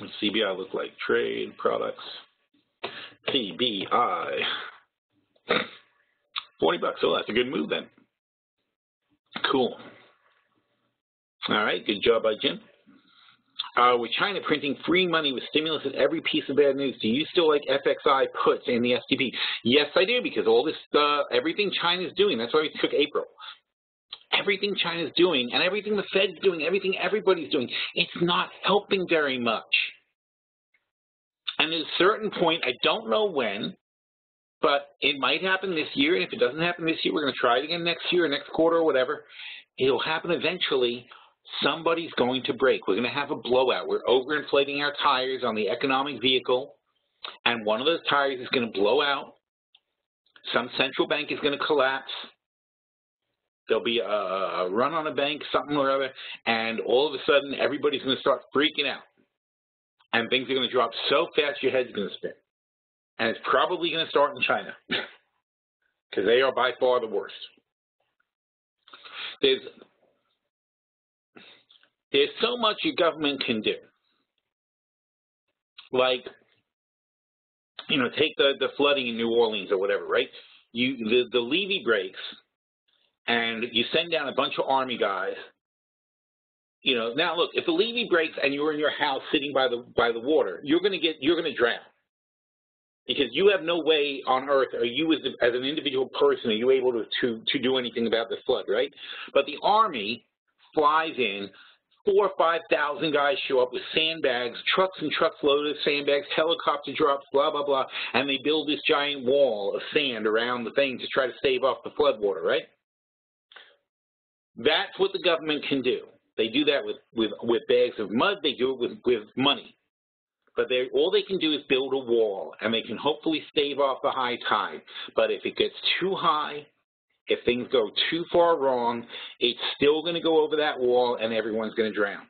What's CBI look like? Trade products. CBI. $40. Oh, that's a good move then. Cool. All right, good job by Jim. With China printing free money with stimulus at every piece of bad news, do you still like FXI puts in the STP? Yes, I do, because all this, everything China's doing, that's why we took April. Everything China's doing and everything the Fed's doing, everything everybody's doing, it's not helping very much. And at a certain point, I don't know when, but it might happen this year, and if it doesn't happen this year, we're going to try it again next year, next quarter, or whatever. It'll happen eventually. Somebody's going to break. We're going to have a blowout. We're overinflating our tires on the economic vehicle, and one of those tires is going to blow out. Some central bank is going to collapse. There'll be a run on a bank, something or other, and all of a sudden, everybody's going to start freaking out. And things are going to drop so fast, your head's going to spin. And it's probably going to start in China, because they are by far the worst. There's so much your government can do. Like, you know, take the flooding in New Orleans or whatever, right? The levee breaks, and you send down a bunch of army guys. You know, now look, if the levee breaks and you're in your house sitting by the water, you're going to drown, because you have no way on earth, or you as an individual person, are you able to do anything about the flood, right? But the army flies in. 4,000 or 5,000 guys show up with sandbags, trucks and trucks loaded with sandbags, helicopter drops, blah, blah, blah, and they build this giant wall of sand around the thing to try to stave off the floodwater, right? That's what the government can do. They do that with bags of mud. They do it with money. But all they can do is build a wall, and they can hopefully stave off the high tide. But if it gets too high, if things go too far wrong, it's still going to go over that wall, and everyone's going to drown.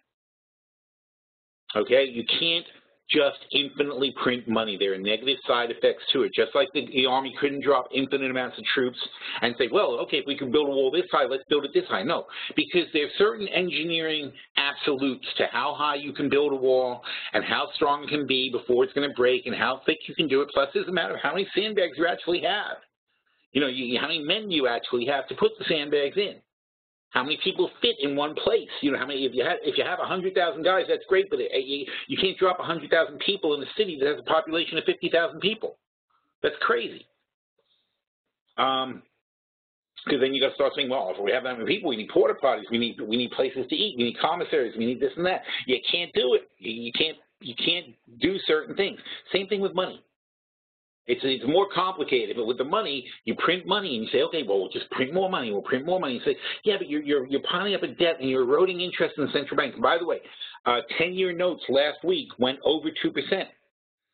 Okay? You can't just infinitely print money. There are negative side effects to it. Just like the Army couldn't drop infinite amounts of troops and say, well, okay, if we can build a wall this high, let's build it this high. No, because there's certain engineering absolutes to how high you can build a wall and how strong it can be before it's going to break and how thick you can do it. Plus, it's a matter of how many sandbags you actually have. You know, how many men you actually have to put the sandbags in. How many people fit in one place? You know, how many? If you have 100,000 guys, that's great, but you can't drop 100,000 people in a city that has a population of 50,000 people. That's crazy. Because then you got to start saying, well, if we have that many people, we need porta potties, we need places to eat, we need commissaries, we need this and that. You can't do it. You can't do certain things. Same thing with money. It's more complicated, but with the money, you print money and you say, okay, well, we'll just print more money. We'll print more money. You say, yeah, but you're piling up a debt and you're eroding interest in the central bank. And by the way, 10-year notes last week went over 2%,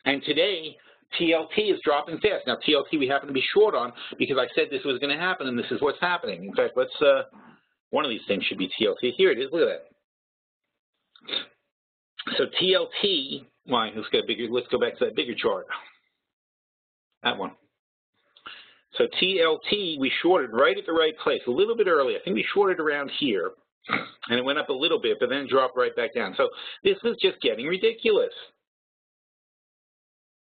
and today TLT is dropping fast. Now TLT we happen to be short on because I said this was going to happen, and this is what's happening. In fact, let's one of these things should be TLT. Here it is. Look at that. So TLT. Why? Let's go back to that bigger chart. That one. So TLT, we shorted right at the right place, a little bit early. I think we shorted around here, and it went up a little bit, but then dropped right back down. So this is just getting ridiculous.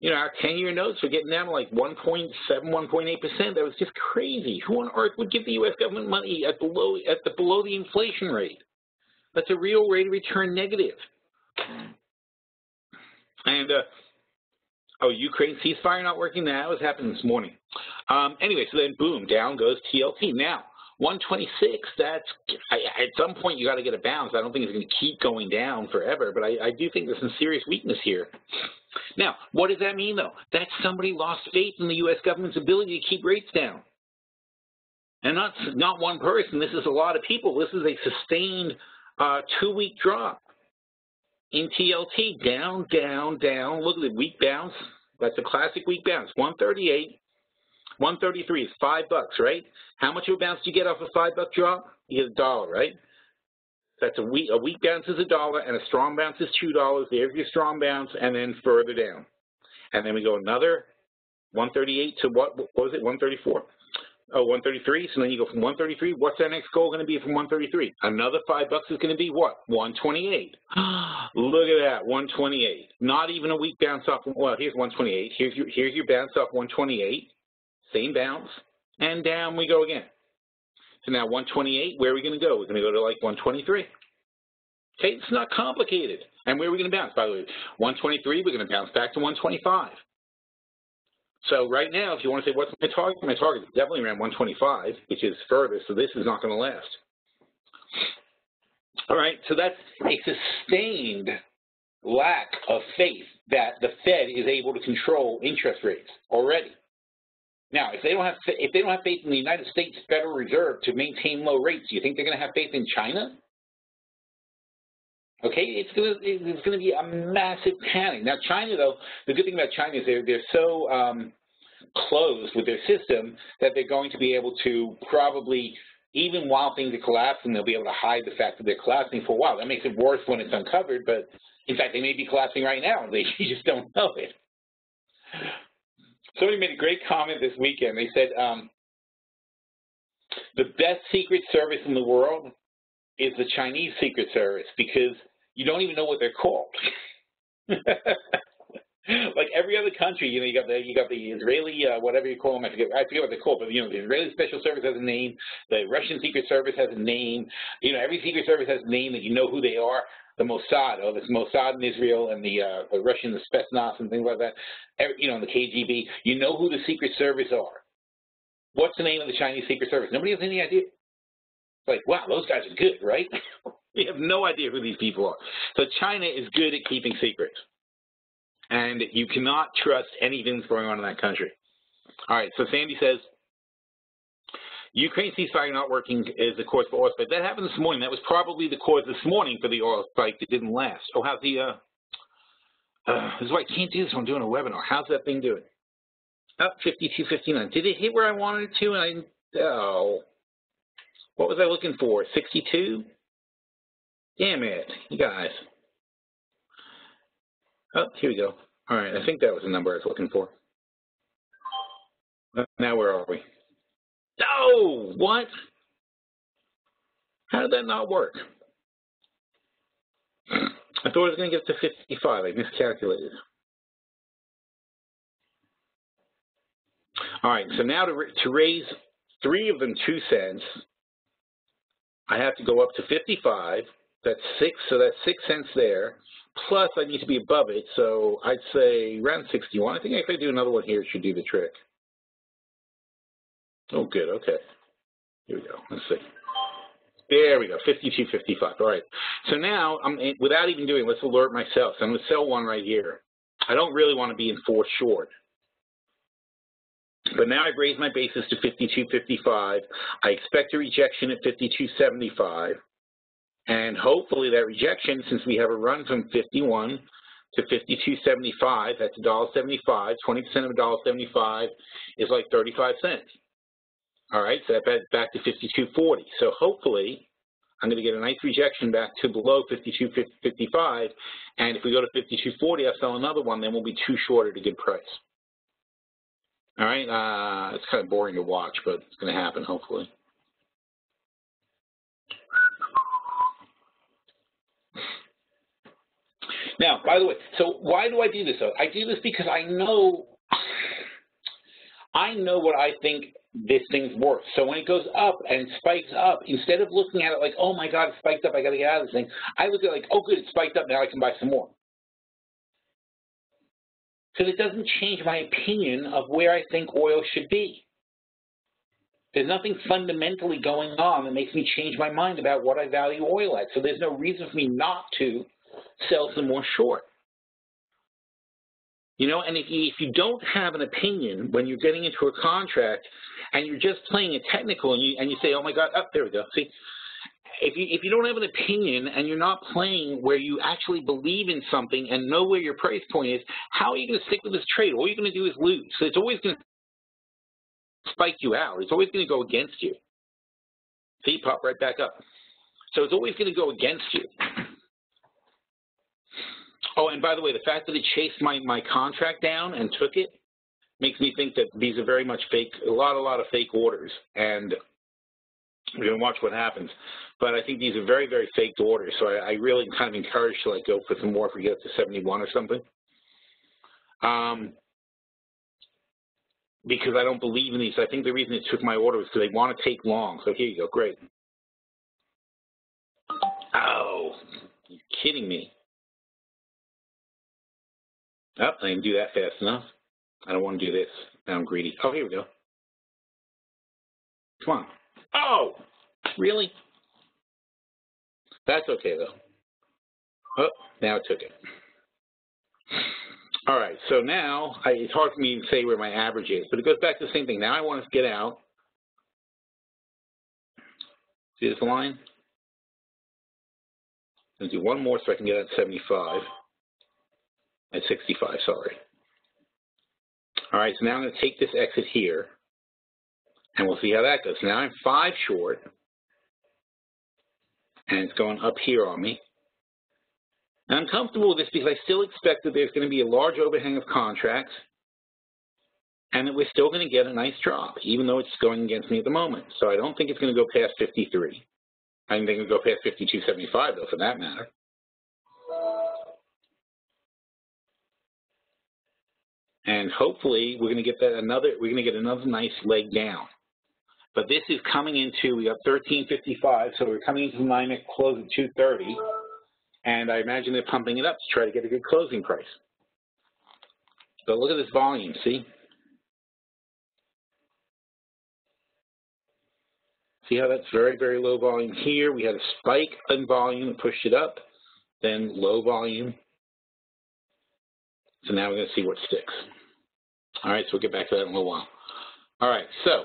You know, our 10-year notes are getting down to like 1.7, 1.8%. That was just crazy. Who on earth would give the U.S. government money at below the inflation rate? That's a real rate of return negative. And oh, Ukraine ceasefire not working? That was happening this morning. Anyway, so then boom, down goes TLT. Now, 126, that's, at some point you got to get a bounce. I don't think it's going to keep going down forever, but I do think there's some serious weakness here. Now, what does that mean, though? That somebody lost faith in the U.S. government's ability to keep rates down. And not one person. This is a lot of people. This is a sustained 2-week drop in TLT. Down, down, down. Look at the weak bounce. That's a classic weak bounce. 138, 133 is $5, right? How much of a bounce do you get off a $5 drop? You get $1, right? That's a weak bounce is $1 and a strong bounce is $2. There's your strong bounce, and then further down. And then we go another 138 to what was it? 134. Oh, 133. So then you go from 133. What's our next goal going to be from 133? Another $5 is going to be what? 128. Look at that, 128. Not even a weak bounce off. Well, here's 128. Here's your bounce off 128. Same bounce, and down we go again. So now 128. Where are we going to go? We're going to go to like 123. Okay, it's not complicated. And where are we going to bounce? By the way, 123. We're going to bounce back to 125. So right now, if you want to say, what's my target is definitely around 125, which is furthest, so this is not going to last. All right, so that's a sustained lack of faith that the Fed is able to control interest rates already. Now, if they don't have faith in the United States Federal Reserve to maintain low rates, do you think they're going to have faith in China? Okay, it's going to be a massive panic. Now, China, though, the good thing about China is they're so closed with their system that they're going to be able to probably, even while things are collapsing, they'll be able to hide the fact that they're collapsing for a while. That makes it worse when it's uncovered, but in fact, they may be collapsing right now. You just don't know it. Somebody made a great comment this weekend. They said, the best Secret Service in the world is the Chinese Secret Service because you don't even know what they're called. Like every other country, you know, you got the Israeli, whatever you call them, I forget what they're called, but you know, the Israeli Special Service has a name, the Russian Secret Service has a name, you know, every Secret Service has a name that you know who they are. The Mossad, it's Mossad in Israel, and the Russian, the Spetsnaz, and things like that. You know, the KGB, you know who the Secret Service are. What's the name of the Chinese Secret Service? Nobody has any idea. It's like, wow, those guys are good, right? We have no idea who these people are. So China is good at keeping secrets. And you cannot trust anything that's going on in that country. All right, so Sandy says, Ukraine ceasefire not working is the cause for oil spike. That happened this morning. That was probably the cause this morning for the oil spike that didn't last. Oh, how's the, this is why I can't do this when I'm doing a webinar. How's that thing doing? Up 52.59. Did it hit where I wanted it to? And what was I looking for? 62? Damn it, you guys. Oh, here we go. All right, I think that was the number I was looking for. Now where are we? Oh, what? How did that not work? I thought it was going to get to 55. I miscalculated. All right, so now to raise 3 of them 2 cents, I have to go up to 55. That's 6, so that's 6 cents there. Plus, I need to be above it, so I'd say around 61. I think if I do another one here, it should do the trick. Oh, good, okay. Here we go, let's see. There we go, 52.55, all right. So now, without even doing, let's alert myself. So I'm gonna sell one right here. I don't really wanna be in 4 short. But now I've raised my basis to 52.55. I expect a rejection at 52.75. And hopefully that rejection, since we have a run from 51 to 52.75, that's $1.75. 20% of $1.75 is like 35 cents. All right, so that's back to 52.40. So hopefully I'm going to get a nice rejection back to below 52.55. And if we go to 52.40, I'll sell another one, then we'll be 2 short at a good price. All right, it's kind of boring to watch, but it's going to happen hopefully. Now, by the way, so why do I do this, though? I do this because I know what I think this thing's worth. So when it goes up and it spikes up, instead of looking at it like, oh, my God, it spiked up, I got to get out of this thing, I look at it like, oh, good, it spiked up, now I can buy some more. Because it doesn't change my opinion of where I think oil should be. There's nothing fundamentally going on that makes me change my mind about what I value oil at. So there's no reason for me not to sell some more short. You know, and if you don't have an opinion when you're getting into a contract and you're just playing it technical and you say, oh my God, oh, there we go. See, if you don't have an opinion and you're not playing where you actually believe in something and know where your price point is, how are you going to stick with this trade? All you're going to do is lose. So it's always going to spike you out. It's always going to go against you. See, pop right back up. So it's always going to go against you. Oh, and by the way, the fact that it chased my contract down and took it makes me think that these are very much fake, a lot of fake orders, and we're going to watch what happens. But I think these are very, very faked orders, so I really kind of encourage to like go for some more if we get up to 71 or something. Because I don't believe in these. I think the reason it took my order was because they want to take long. So here you go, great. Oh, you're kidding me. Oh, I didn't do that fast enough. I don't want to do this. Now I'm greedy. Oh, here we go. Come on. Oh, really? That's okay, though. Oh, now it took it. All right, so now it's hard for me to say where my average is, but it goes back to the same thing. Now I want to get out. See this line? I'm going to do one more so I can get at 75. At 65, sorry. All right, so now I'm going to take this exit here, and we'll see how that goes. Now I'm 5 short, and it's going up here on me. And I'm comfortable with this because I still expect that there's going to be a large overhang of contracts, and that we're still going to get a nice drop, even though it's going against me at the moment. So I don't think it's going to go past 53. I don't think it'll go past 52.75, though, for that matter. And hopefully we're going to get another nice leg down. But this is coming into, we got 13.55, so we're coming into the NYMEX close at 230, and I imagine they're pumping it up to try to get a good closing price. But look at this volume, see? See how that's very, very low volume here? We had a spike in volume that pushed it up, then low volume. So now we're going to see what sticks. All right, so we'll get back to that in a little while. All right, so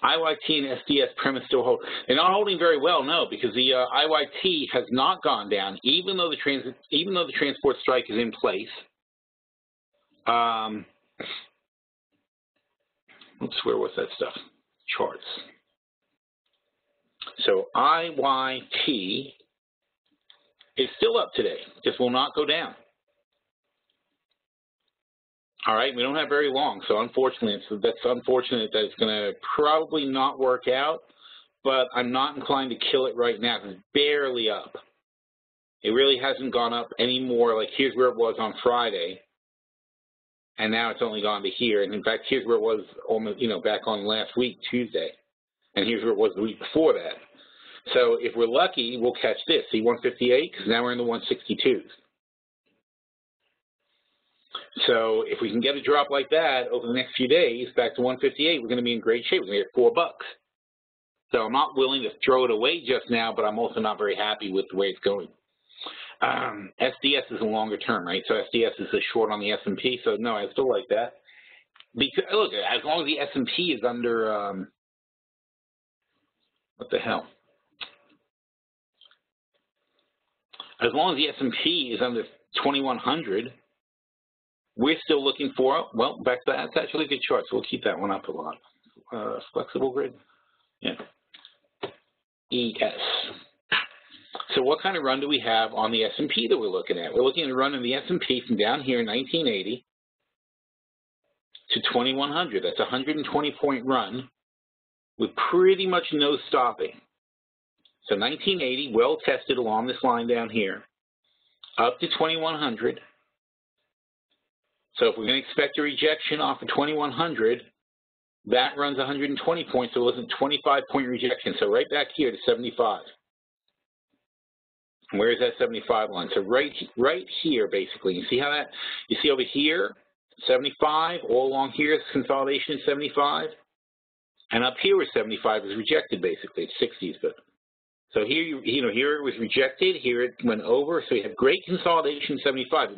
IYT and SDS premise still hold. They're not holding very well, no, because the IYT has not gone down, even though the transport strike is in place. Oops, where was that stuff? Charts. So IYT is still up today, just will not go down. All right, we don't have very long, so unfortunately, that's unfortunate that it's going to probably not work out, but I'm not inclined to kill it right now. It's barely up. It really hasn't gone up anymore. Like, here's where it was on Friday, and now it's only gone to here. And in fact, here's where it was almost, back on last week, Tuesday, and here's where it was the week before that. So if we're lucky, we'll catch this. See 158, because now we're in the 162s. So if we can get a drop like that over the next few days back to 158, we're going to be in great shape. We're going to get $4. So I'm not willing to throw it away just now, but I'm also not very happy with the way it's going. SDS is a longer term, right? So SDS is a short on the S&P. So no, I still like that. Because look, as long as the S&P is under what the hell? As long as the S&P is under 2100. We're still looking for, well, back to that. That's actually a good chart, so we'll keep that one up a lot. Flexible grid, yeah. ES. So what kind of run do we have on the S&P that we're looking at? We're looking at a run in the S&P from down here in 1980 to 2100. That's a 120-point run with pretty much no stopping. So 1980, well tested along this line down here, up to 2100. So if we're going to expect a rejection off of 2100, that runs 120 points, so it was a 25-point rejection. So right back here to 75. And where is that 75 line? So right here, basically. You see how that? You see over here, 75. All along here is consolidation at 75, and up here where 75 is rejected, basically. It's 60s, but so here here it was rejected. Here it went over. So you have great consolidation 75.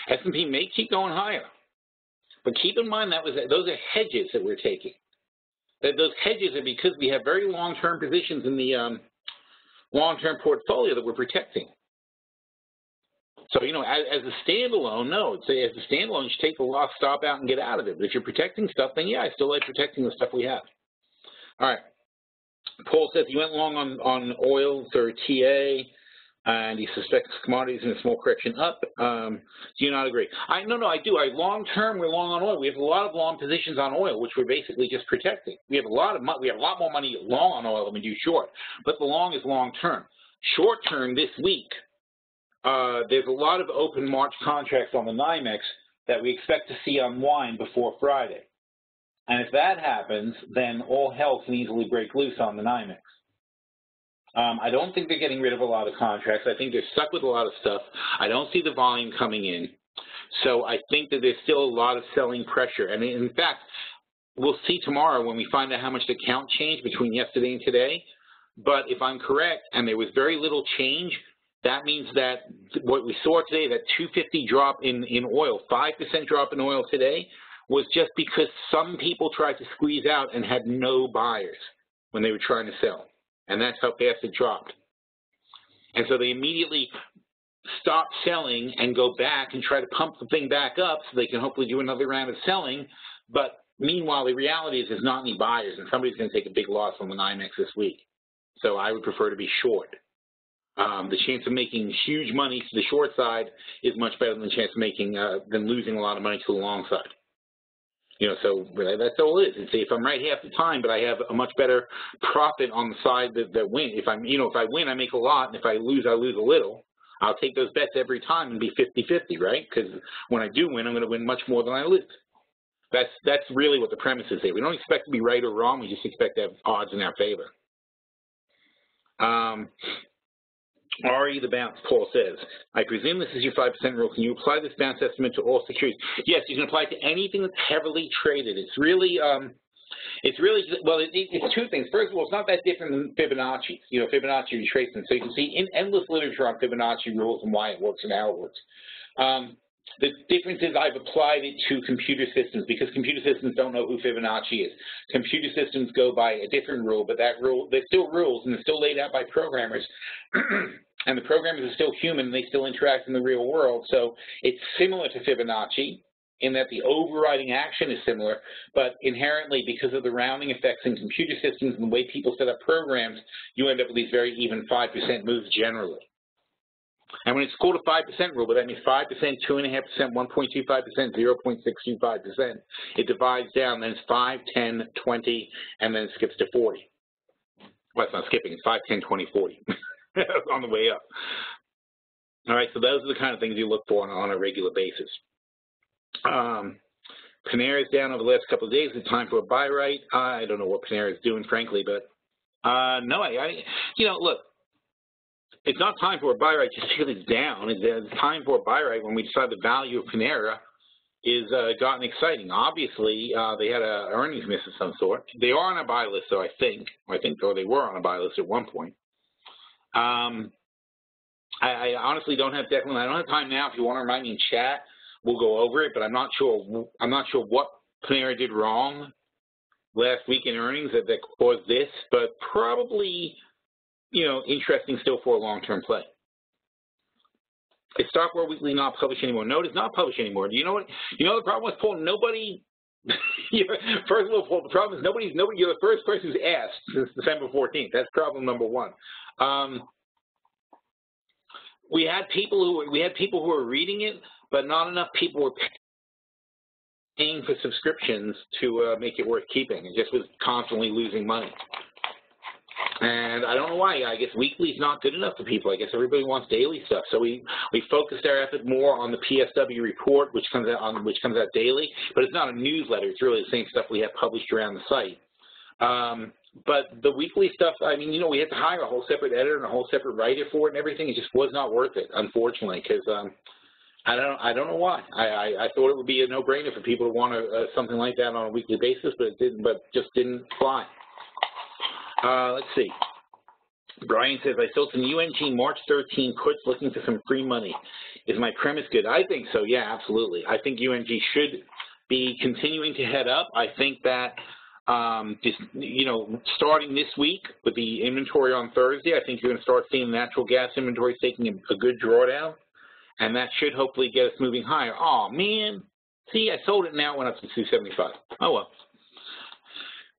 S&P may keep going higher, but keep in mind those are hedges that we're taking. Those hedges are because we have very long-term positions in the long-term portfolio that we're protecting. So as a standalone, no. As a standalone, you should take the loss, stop out, and get out of it. But if you're protecting stuff, then yeah, I still like protecting the stuff we have. All right. Paul says he went long on oil for TA. and he suspects commodities in a small correction up. Do you not agree? No, I do. Long term, we're long on oil. We have a lot of long positions on oil, which we're basically just protecting. We have a lot more money long on oil than we do short, but the long is long term. Short term, this week, there's a lot of open March contracts on the NYMEX that we expect to see unwind before Friday. And if that happens, then all hell can easily break loose on the NYMEX. I don't think they're getting rid of a lot of contracts. I think they're stuck with a lot of stuff. I don't see the volume coming in. So I think that there's still a lot of selling pressure. And in fact, we'll see tomorrow when we find out how much the count changed between yesterday and today. But if I'm correct, and there was very little change, that means that what we saw today, that 250 drop in oil, 5% drop in oil today, was just because some people tried to squeeze out and had no buyers when they were trying to sell. And that's how fast it dropped. And so they immediately stop selling and go back and try to pump the thing back up so they can hopefully do another round of selling. But meanwhile, the reality is there's not any buyers, and somebody's going to take a big loss on the NYMEX this week. So I would prefer to be short. The chance of making huge money to the short side is much better than the chance of making than losing a lot of money to the long side. So that's all it is. If I'm right half the time, but I have a much better profit on the side that win. If I win, I make a lot, and if I lose a little. I'll take those bets every time and be 50-50, right? Because when I do win, I'm going to win much more than I lose. That's really what the premise is here. We don't expect to be right or wrong. We just expect to have odds in our favor. Ari the bounce, Paul says, I presume this is your 5% rule. Can you apply this bounce estimate to all securities? Yes, you can apply it to anything that's heavily traded. It's really it's two things. First of all, it's not that different than Fibonacci. Fibonacci retracement. So you can see in endless literature on Fibonacci rules and why it works and how it works. The difference is I've applied it to computer systems because computer systems don't know who Fibonacci is. Computer systems go by a different rule, but that rule, they're still rules and they're still laid out by programmers. And the programmers are still human and they still interact in the real world. So it's similar to Fibonacci in that the overriding action is similar, but inherently because of the rounding effects in computer systems and the way people set up programs, you end up with these very even 5% moves generally. And when it's called a 5% rule, but that means 5%, 2.5%, 1.25%, 0.625%. It divides down, then it's 5, 10, 20, and then it skips to 40. Well, it's not skipping, it's 5, 10, 20, 40 on the way up. All right, so those are the kind of things you look for on a regular basis. Panera is down over the last couple of days. It's time for a buy right. I don't know what Panera is doing, frankly, but no, look, it's not time for a buy right just because it's down. It's time for a buy right when we decide the value of Panera is gotten exciting. Obviously, they had an earnings miss of some sort. They are on a buy list, though, I think, or they were on a buy list at one point. I honestly don't have Declan. I don't have time now. If you want to remind me in chat, we'll go over it. But I'm not sure what Panera did wrong last week in earnings that caused this. But probably, interesting still for a long-term play. Is Stock World Weekly not published anymore? No, it is not published anymore. Do you know what? The problem with Paul. Nobody. First of all, Paul, the problem is nobody. You're the first person who's asked since December 14th. That's problem number one. We had people who were reading it, but not enough people were paying for subscriptions to make it worth keeping. It just was constantly losing money. And I don't know why. I guess weekly is not good enough for people. I guess everybody wants daily stuff. So we focused our effort more on the PSW report, which comes out daily. But it's not a newsletter. It's really the same stuff we have published around the site. But the weekly stuff, we had to hire a whole separate editor and a whole separate writer for it and everything. It just was not worth it, unfortunately, because I don't know why. I thought it would be a no-brainer for people to want something like that on a weekly basis, but it didn't. But just didn't fly. Let's see. Brian says, I sold some UNG March 13 puts looking for some free money. Is my premise good? I think so, yeah, absolutely. I think UNG should be continuing to head up. I think that, starting this week with the inventory on Thursday, I think you're going to start seeing natural gas inventory taking a good drawdown, and that should hopefully get us moving higher. Oh, man. See, I sold it now. It went up to 275. Oh, well.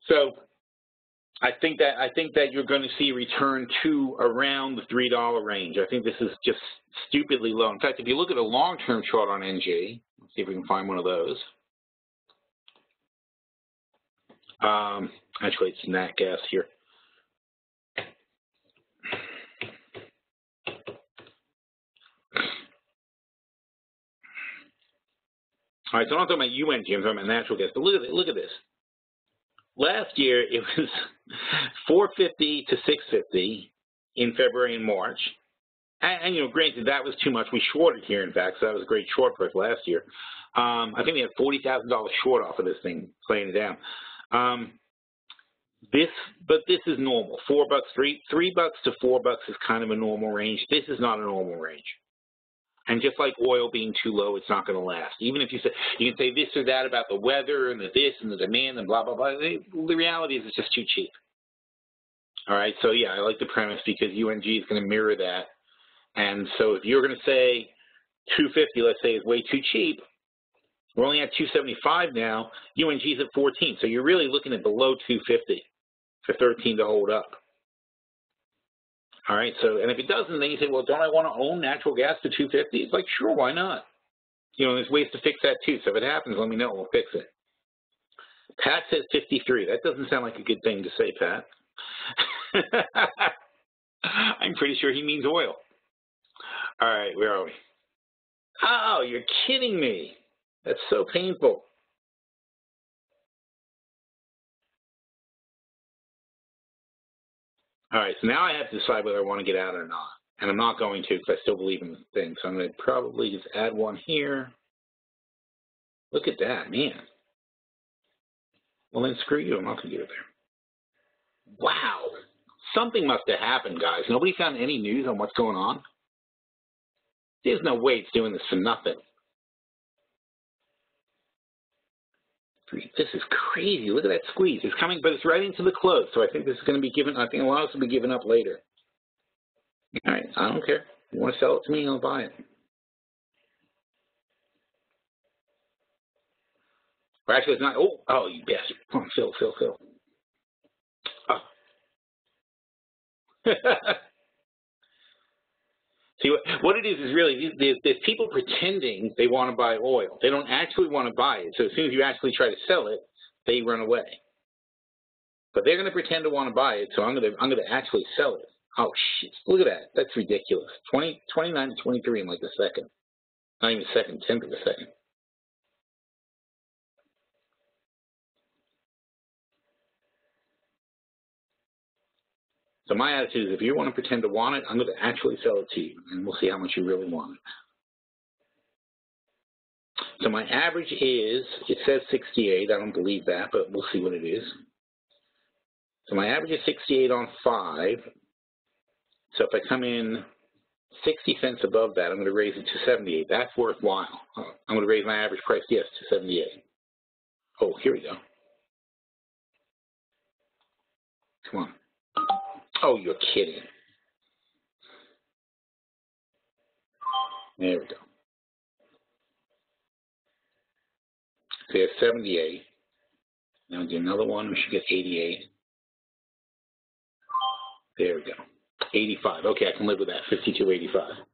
So I think that you're going to see a return to around the $3 range. I think this is just stupidly low. In fact, if you look at a long-term chart on NG, let's see if we can find one of those. Actually, it's nat gas here. All right, so I'm not talking about UNG, I'm talking about natural gas. But look at this. Last year, it was 450 to 650 in February and March. And you know, granted, that was too much. We shorted here, in fact, so that was a great short price last year. I think we had $40,000 short off of this thing, playing it down. But this is normal. $4, $3 to $4 is kind of a normal range. This is not a normal range. And just like oil being too low, it's not going to last. Even if you can say this or that about the weather and the this and the demand and blah, blah, blah. The reality is it's just too cheap. All right, so yeah, I like the premise because UNG is going to mirror that. And so if you're going to say 250, let's say, is way too cheap, we're only at 275 now. UNG is at 14, so you're really looking at below 250 for 13 to hold up. All right, so, and if it doesn't, then you say, well, don't I want to own natural gas to 250? It's like, sure, why not? You know, there's ways to fix that too. So if it happens, let me know, we'll fix it. Pat says 53. That doesn't sound like a good thing to say, Pat. I'm pretty sure he means oil. All right, where are we? Oh, you're kidding me. That's so painful. All right, so now I have to decide whether I want to get out or not. And I'm not going to because I still believe in the thing. So I'm going to probably just add one here. Look at that, man. Well, then screw you. I'm not going to get it there. Wow. Something must have happened, guys. Nobody found any news on what's going on? There's no way it's doing this for nothing. This is crazy. Look at that squeeze. It's coming, but it's right into the close. So I think this is going to be given. I think a lot of this will be given up later. All right, I don't care. You want to sell it to me, I'll buy it. Or actually, it's not. Oh, you bastard. Come on, Phil. Oh. See, what it is really, there's people pretending they want to buy oil. They don't actually want to buy it. So as soon as you actually try to sell it, they run away. But they're going to pretend to want to buy it, so I'm going to actually sell it. Oh, shit. Look at that. That's ridiculous. 29 to 23 in like a second. Not even a second, 10th of a second. So my attitude is if you want to pretend to want it, I'm going to actually sell it to you, and we'll see how much you really want it. So my average is, it says 68. I don't believe that, but we'll see what it is. So my average is 68 on 5. So if I come in 60 cents above that, I'm going to raise it to 78. That's worthwhile. I'm going to raise my average price, yes, to 78. Oh, here we go. Come on. Oh, you're kidding. There we go. So there's 78. Now do another one. We should get 88. There we go. 85. Okay, I can live with that. 52.85.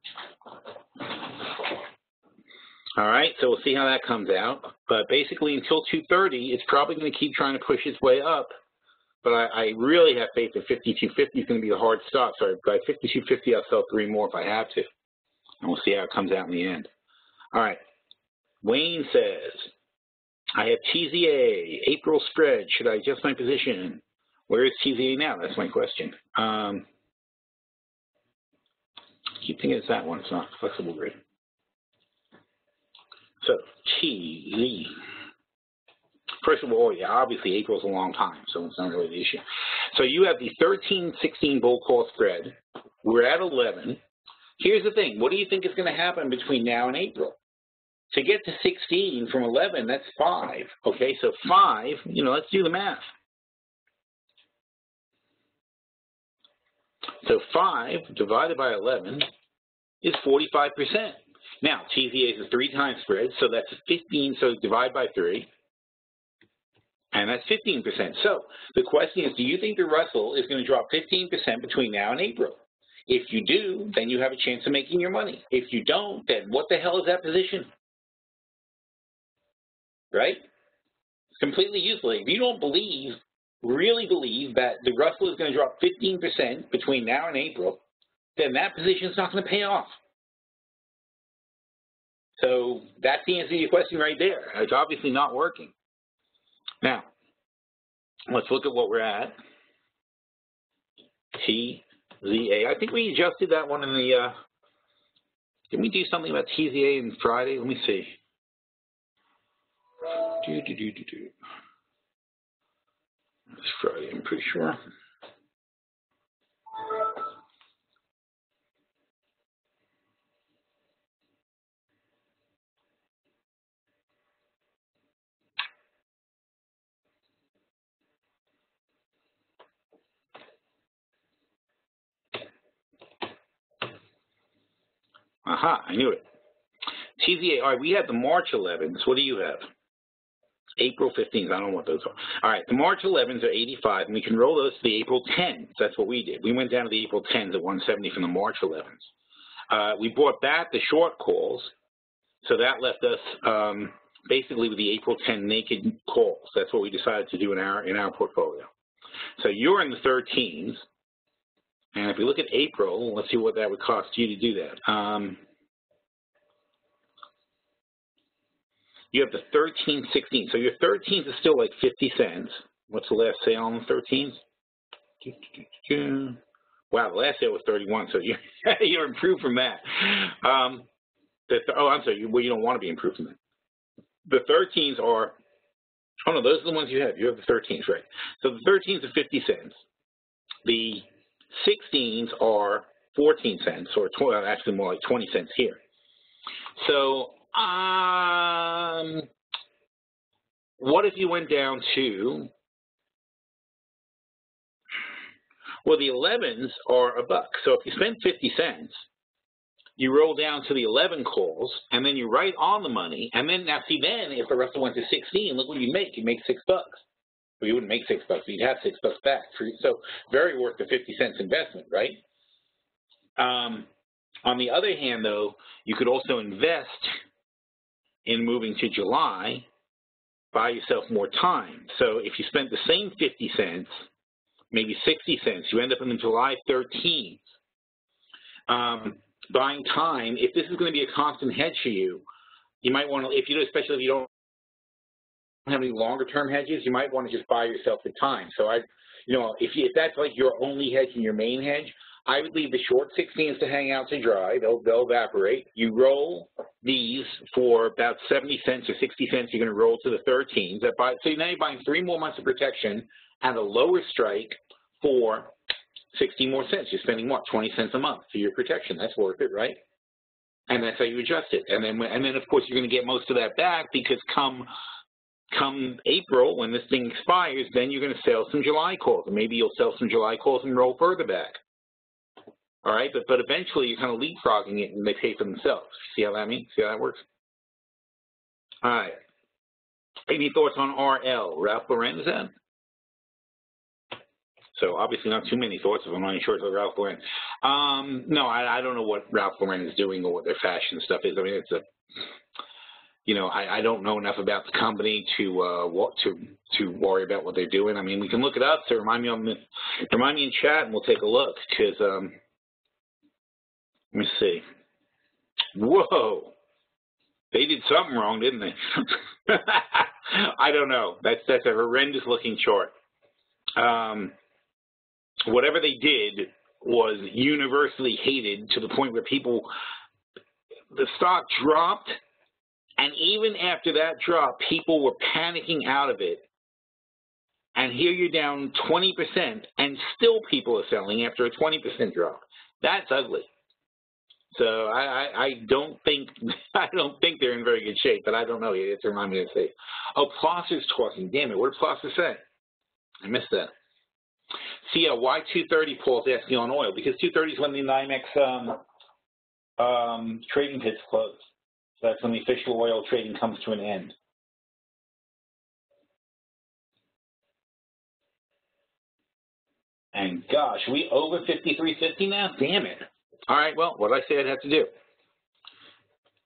All right, so we'll see how that comes out. But basically, until 230, it's probably going to keep trying to push its way up. But I really have faith that 52.50 is going to be a hard stop. So by 52.50, I'll sell 3 more if I have to. And we'll see how it comes out in the end. All right. Wayne says, I have TZA, April spread. Should I adjust my position? Where is TZA now? That's my question. I keep thinking it's that one. It's not flexible grid. So TZ. First of all, yeah, obviously April's a long time, so it's not really the issue. So you have the 13-16 bull call spread. We're at 11. Here's the thing. What do you think is going to happen between now and April? To get to 16 from 11, that's 5. Okay, so 5, let's do the math. So 5 divided by 11 is 45%. Now, TZA is a 3-time spread, so that's 15, so divide by 3. and that's 15%. So the question is, do you think the Russell is going to drop 15% between now and April? If you do, then you have a chance of making your money. If you don't, then what the hell is that position? Right? It's completely useless. If you don't really believe that the Russell is going to drop 15% between now and April, then that position is not going to pay off. So that's the answer to your question right there. It's obviously not working. Now, let's look at what we're at. TZA. I think we adjusted that one in the, didn't we do something about TZA on Friday? Let me see. It's Friday, I'm pretty sure. Aha, I knew it. TZA, all right, we had the March 11s. What do you have? April 15th, I don't know what those are. All right, the March 11s are 85, and we can roll those to the April 10s. That's what we did. We went down to the April 10s at 170 from the March 11s. We bought back the short calls, so that left us basically with the April 10 naked calls. That's what we decided to do in our portfolio. So you're in the 13s, and if we look at April, let's see what that would cost you to do that. You have the 13, 16. So your 13s is still like 50 cents. What's the last sale on the 13s? Wow, the last sale was 31, so you're improved from that. I'm sorry, well, you don't want to be improved from that. The 13s are, oh no, those are the ones you have. You have the 13s, right? So the 13s are 50 cents. The 16s are 14 cents, or actually more like 20 cents here. So, what if you went down to, well, the 11s are $1. So if you spend 50 cents, you roll down to the 11 calls, and then you're right on the money. And then, now see, then if the Russell went to 16, look what you make. You make $6. Well, you wouldn't make $6, but you'd have $6 back. So very worth the 50 cents investment, right? On the other hand, though, you could also invest in moving to July, buy yourself more time. So if you spent the same 50 cents, maybe 60 cents, you end up in the July 13th. Buying time, if this is going to be a constant hedge for you, you might want to, especially if you don't have any longer term hedges, you might want to just buy yourself the time. So if that's like your only hedge and your main hedge, I would leave the short 16s to hang out to dry. They'll evaporate. You roll these for about 70 cents or 60 cents. You're going to roll to the 13s. So now you're buying 3 more months of protection at a lower strike for 60 more cents. You're spending what, 20 cents a month for your protection. That's worth it, right? And that's how you adjust it. And then of course you're going to get most of that back, because come April, when this thing expires, then you're going to sell some July calls, and maybe you'll sell some July calls and roll further back. All right, but eventually you're kind of leapfrogging it, and they pay for themselves. See how that means? See how that works? All right. Any thoughts on RL? Ralph Lauren, is that? So obviously not too many thoughts if I'm not even sure it's Ralph Lauren. No, I don't know what Ralph Lauren is doing or what their fashion stuff is. I mean, it's I don't know enough about the company to worry about what they're doing. I mean, we can look it up. So remind me in chat, and we'll take a look. Because let me see. Whoa, they did something wrong, didn't they? I don't know. That's a horrendous looking chart. Whatever they did was universally hated, to the point where the stock dropped. And even after that drop, people were panicking out of it. And here you're down 20%, and still people are selling after a 20% drop. That's ugly. So I don't think they're in very good shape, but I don't know. You have to remind me to say. Oh, Plosser's talking. Damn it! What did Plosser say? I missed that. See, why 230? Paul's asking on oil, because 230 is when the NYMEX trading pits close. That's when the official oil trading comes to an end. And gosh, we over 53.50 now? Damn it. All right, well, what did I say I'd have to do?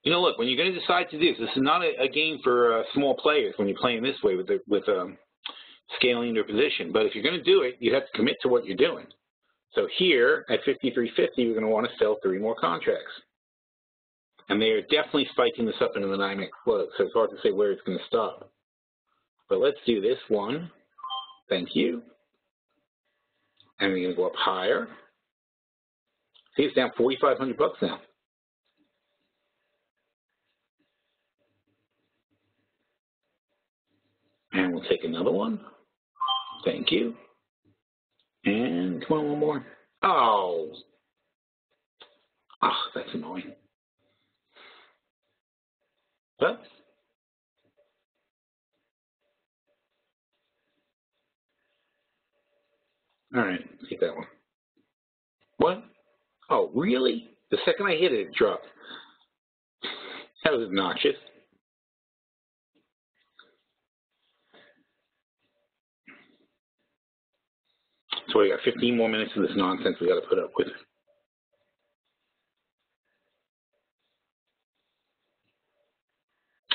You know, look, when you're going to decide to do this, this is not a game for small players when you're playing this way with scaling your position. But if you're going to do it, you have to commit to what you're doing. So here at 53.50, we're going to want to sell 3 more contracts. And they are definitely spiking this up into the NYMEX float, so it's hard to say where it's going to stop. But let's do this one. Thank you. And we're going to go up higher. See, it's down 4,500 bucks now. And we'll take another one. Thank you. And come on, one more. Oh. Oh, that's annoying. But all right, take that one. What? Oh, really? The second I hit it, it dropped. That was obnoxious. So we got 15 more minutes of this nonsense we got to put up with.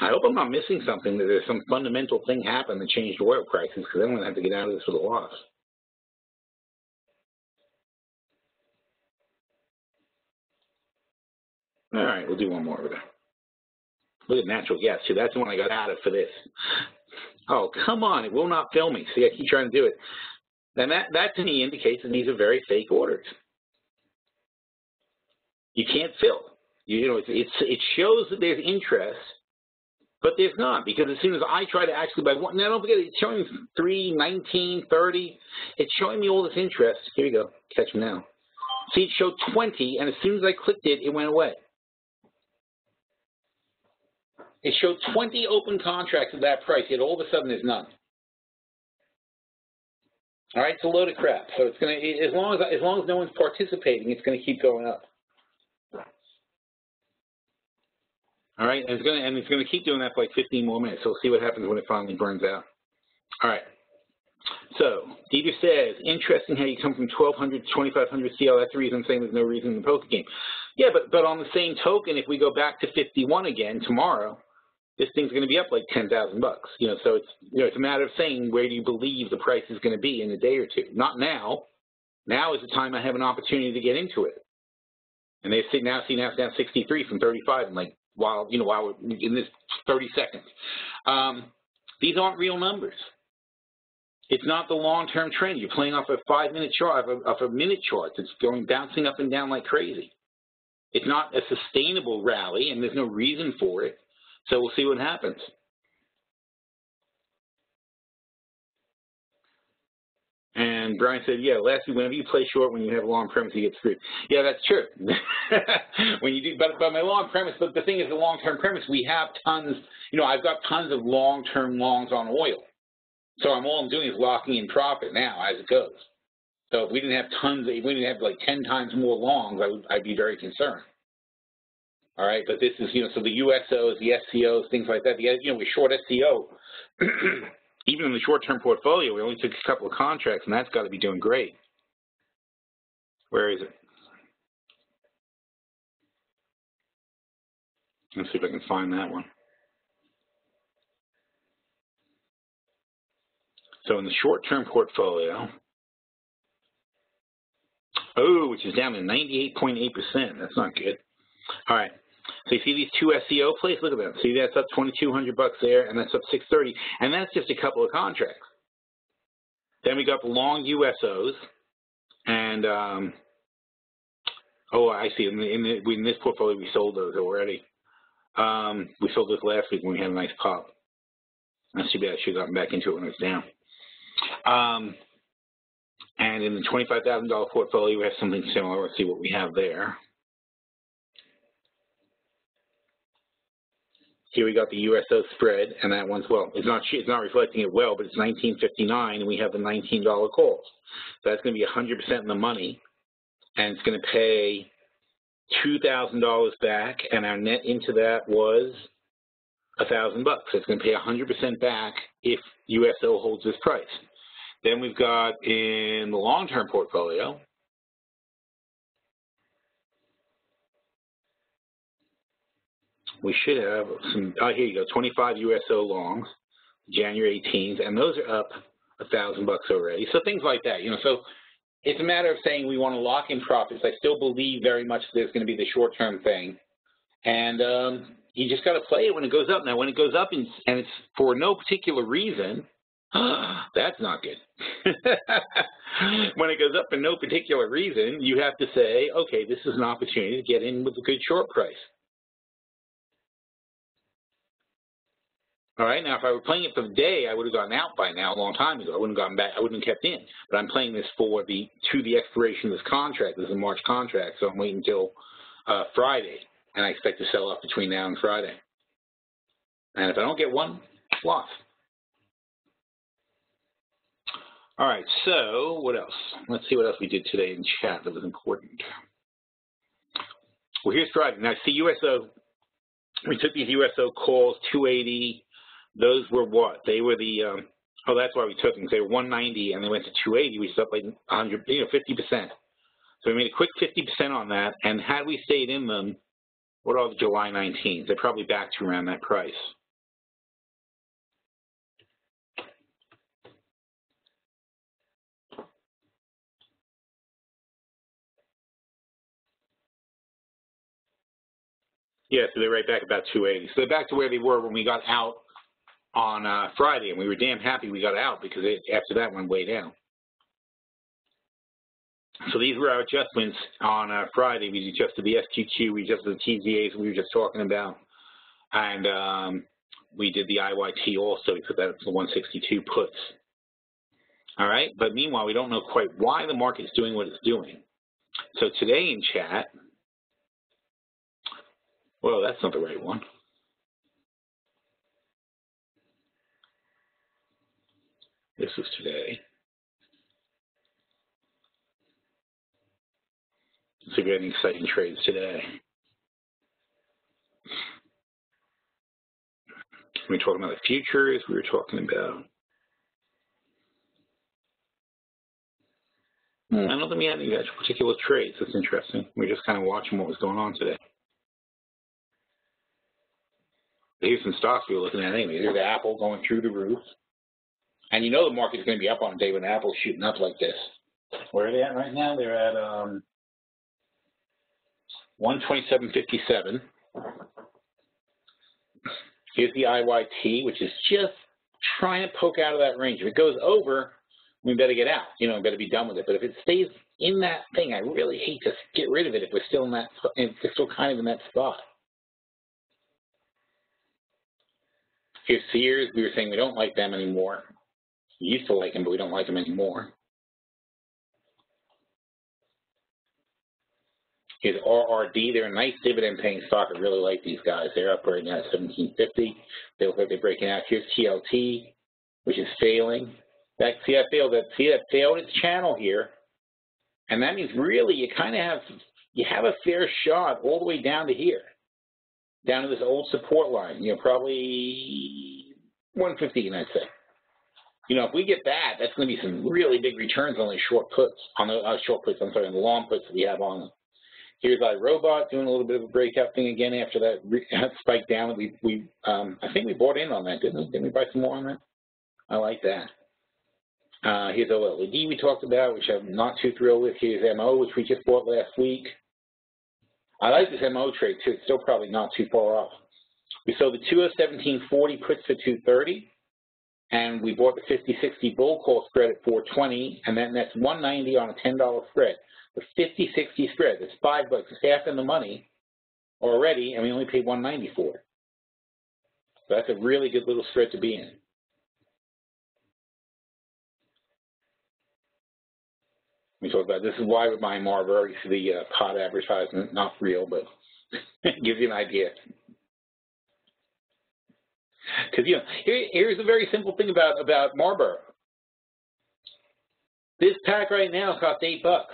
I hope I'm not missing something, that there's some fundamental thing happened that changed oil prices, because then I'm going to have to get out of this with a loss. All right, we'll do one more over there. Look at natural gas, too. That's the one I got out of for this. Oh, come on. It will not fill me. See, I keep trying to do it. And that to me indicates that these are very fake orders. You can't fill. You know, it shows that there's interest, but there's not, because as soon as I try to actually buy one, now don't forget, it's showing 3, 19, 30. It's showing me all this interest. Here you go. Catch me now. See, it showed 20, and as soon as I clicked it, it went away. It showed 20 open contracts at that price, yet all of a sudden there's none. All right, it's a load of crap. So it's going to, as long as no one's participating, it's going to keep going up. All right, and it's going to keep doing that for like 15 more minutes. So we'll see what happens when it finally burns out. All right. So Dieter says, interesting how you come from 1,200 to 2,500 CL. That's the reason I'm saying there's no reason in the poker game. Yeah, but on the same token, if we go back to 51 again tomorrow, this thing's going to be up like 10,000 bucks. You know, so it's a matter of saying, where do you believe the price is going to be in a day or two? Not now. Now is the time I have an opportunity to get into it. And they now it's down 63 from 35, and like while we're in this 30 seconds. These aren't real numbers. It's not the long-term trend. You're playing off a 5-minute chart, off a minute chart that's bouncing up and down like crazy. It's not a sustainable rally, and there's no reason for it. So we'll see what happens. And Brian said, yeah, lastly, whenever you play short, when you have a long premise, you get screwed. Yeah, that's true. When you do, but my long premise, but the thing is, the long-term premise, we have tons, I've got tons of long-term longs on oil. So all I'm doing is locking in profit now as it goes. So if we didn't have like 10 times more longs, I'd be very concerned. All right, but this is, so the USOs, the SCOs, things like that. We short SCO. Even in the short-term portfolio, we only took a couple of contracts, and that's got to be doing great. Where is it? Let's see if I can find that one. So in the short-term portfolio, which is down to 98.8%. That's not good. All right. So you see these two SCO plays? Look at them. See, that's up 2,200 bucks there, and that's up 630, and that's just a couple of contracts. Then we got the long USOs, and I see. In this portfolio, we sold those already. We sold this last week when we had a nice pop. That's too bad. I should have gotten back into it when it was down. And in the $25,000 portfolio, we have something similar. Let's see what we have there. Here we got the USO spread, and that one's, well, it's not reflecting it well, but it's $19.59, and we have the $19 calls. So that's going to be 100% in the money, and it's going to pay $2,000 back, and our net into that was $1,000 bucks. So it's going to pay 100% back if USO holds this price. Then we've got in the long-term portfolio, we should have some, oh, here you go, 25 USO longs, January 18th, and those are up $1,000 already. So things like that, so it's a matter of saying we want to lock in profits. I still believe very much there's going to be the short-term thing. And you just got to play it when it goes up. Now, when it goes up and it's for no particular reason, that's not good. When it goes up for no particular reason, you have to say, okay, this is an opportunity to get in with a good short price. All right, now if I were playing it for the day, I would have gotten out by now a long time ago. I wouldn't have gotten back. I wouldn't have kept in. But I'm playing this for to the expiration of this contract. This is a March contract, so I'm waiting until Friday, and I expect to sell off between now and Friday. And if I don't get one, loss. All right, so what else? Let's see what else we did today in chat that was important. Well, here's Friday. Now, see USO. We took these USO calls, 280. Those were what? They were the, oh, that's why we took them. They were 190 and they went to 280. We stopped like 100, 50%. So we made a quick 50% on that. And had we stayed in them, what are the July 19th? They're probably back to around that price. Yeah, so they're right back about 280. So they're back to where they were when we got out on Friday, and we were damn happy we got out because after that went way down. So these were our adjustments on Friday. We adjusted the SQQ, we adjusted the TZAs we were just talking about, and we did the IYT also. We put that up to 162 puts. All right, but meanwhile, we don't know quite why the market's doing what it's doing. So today in chat, well, that's not the right one. This is today. So we're getting exciting trades today. We were talking about the futures. We were talking about. I don't think we had any particular trades. That's interesting. We're just kind of watching what was going on today. Here's some stocks we were looking at anyway. There's Apple going through the roof. And you know the market's going to be up on a day when Apple's shooting up like this. Where are they at right now? They're at 127.57. Here's the IYT, which is just trying to poke out of that range. If it goes over, we better get out. We better be done with it. But if it stays in that thing, I really hate to get rid of it if we're still in that, if we're still kind of in that spot. Here's Sears. We were saying we don't like them anymore. We used to like them, but we don't like them anymore. Here's RRD. They're a nice dividend-paying stock. I really like these guys. They're up right now at 1750. They look like they're breaking out. Here's TLT, which is failing. See that failed its channel here, and that means really you kind of have a fair shot all the way down to here, down to this old support line. Probably 115, I'd say. If we get that, that's going to be some really big returns on those short puts, on the on the long puts that we have on them. Here's iRobot doing a little bit of a breakout thing again after that spike down. I think we bought in on that, didn't we? Didn't we buy some more on that? I like that. Here's OLED we talked about, which I'm not too thrilled with. Here's MO, which we just bought last week. I like this MO trade too. It's still probably not too far off. We sold the 217.40 puts for 230. And we bought the 50-60 bull call spread at 420, and then that's 190 on a $10 spread. The 50-60 spread, that's $5. It's half in the money already, and we only paid 190 for it. So that's a really good little spread to be in. We talked about this is why we're buying Marlboro. You see the pot advertisement, not real, but it gives you an idea. Because here's a very simple thing about Marlboro. This pack right now costs $8.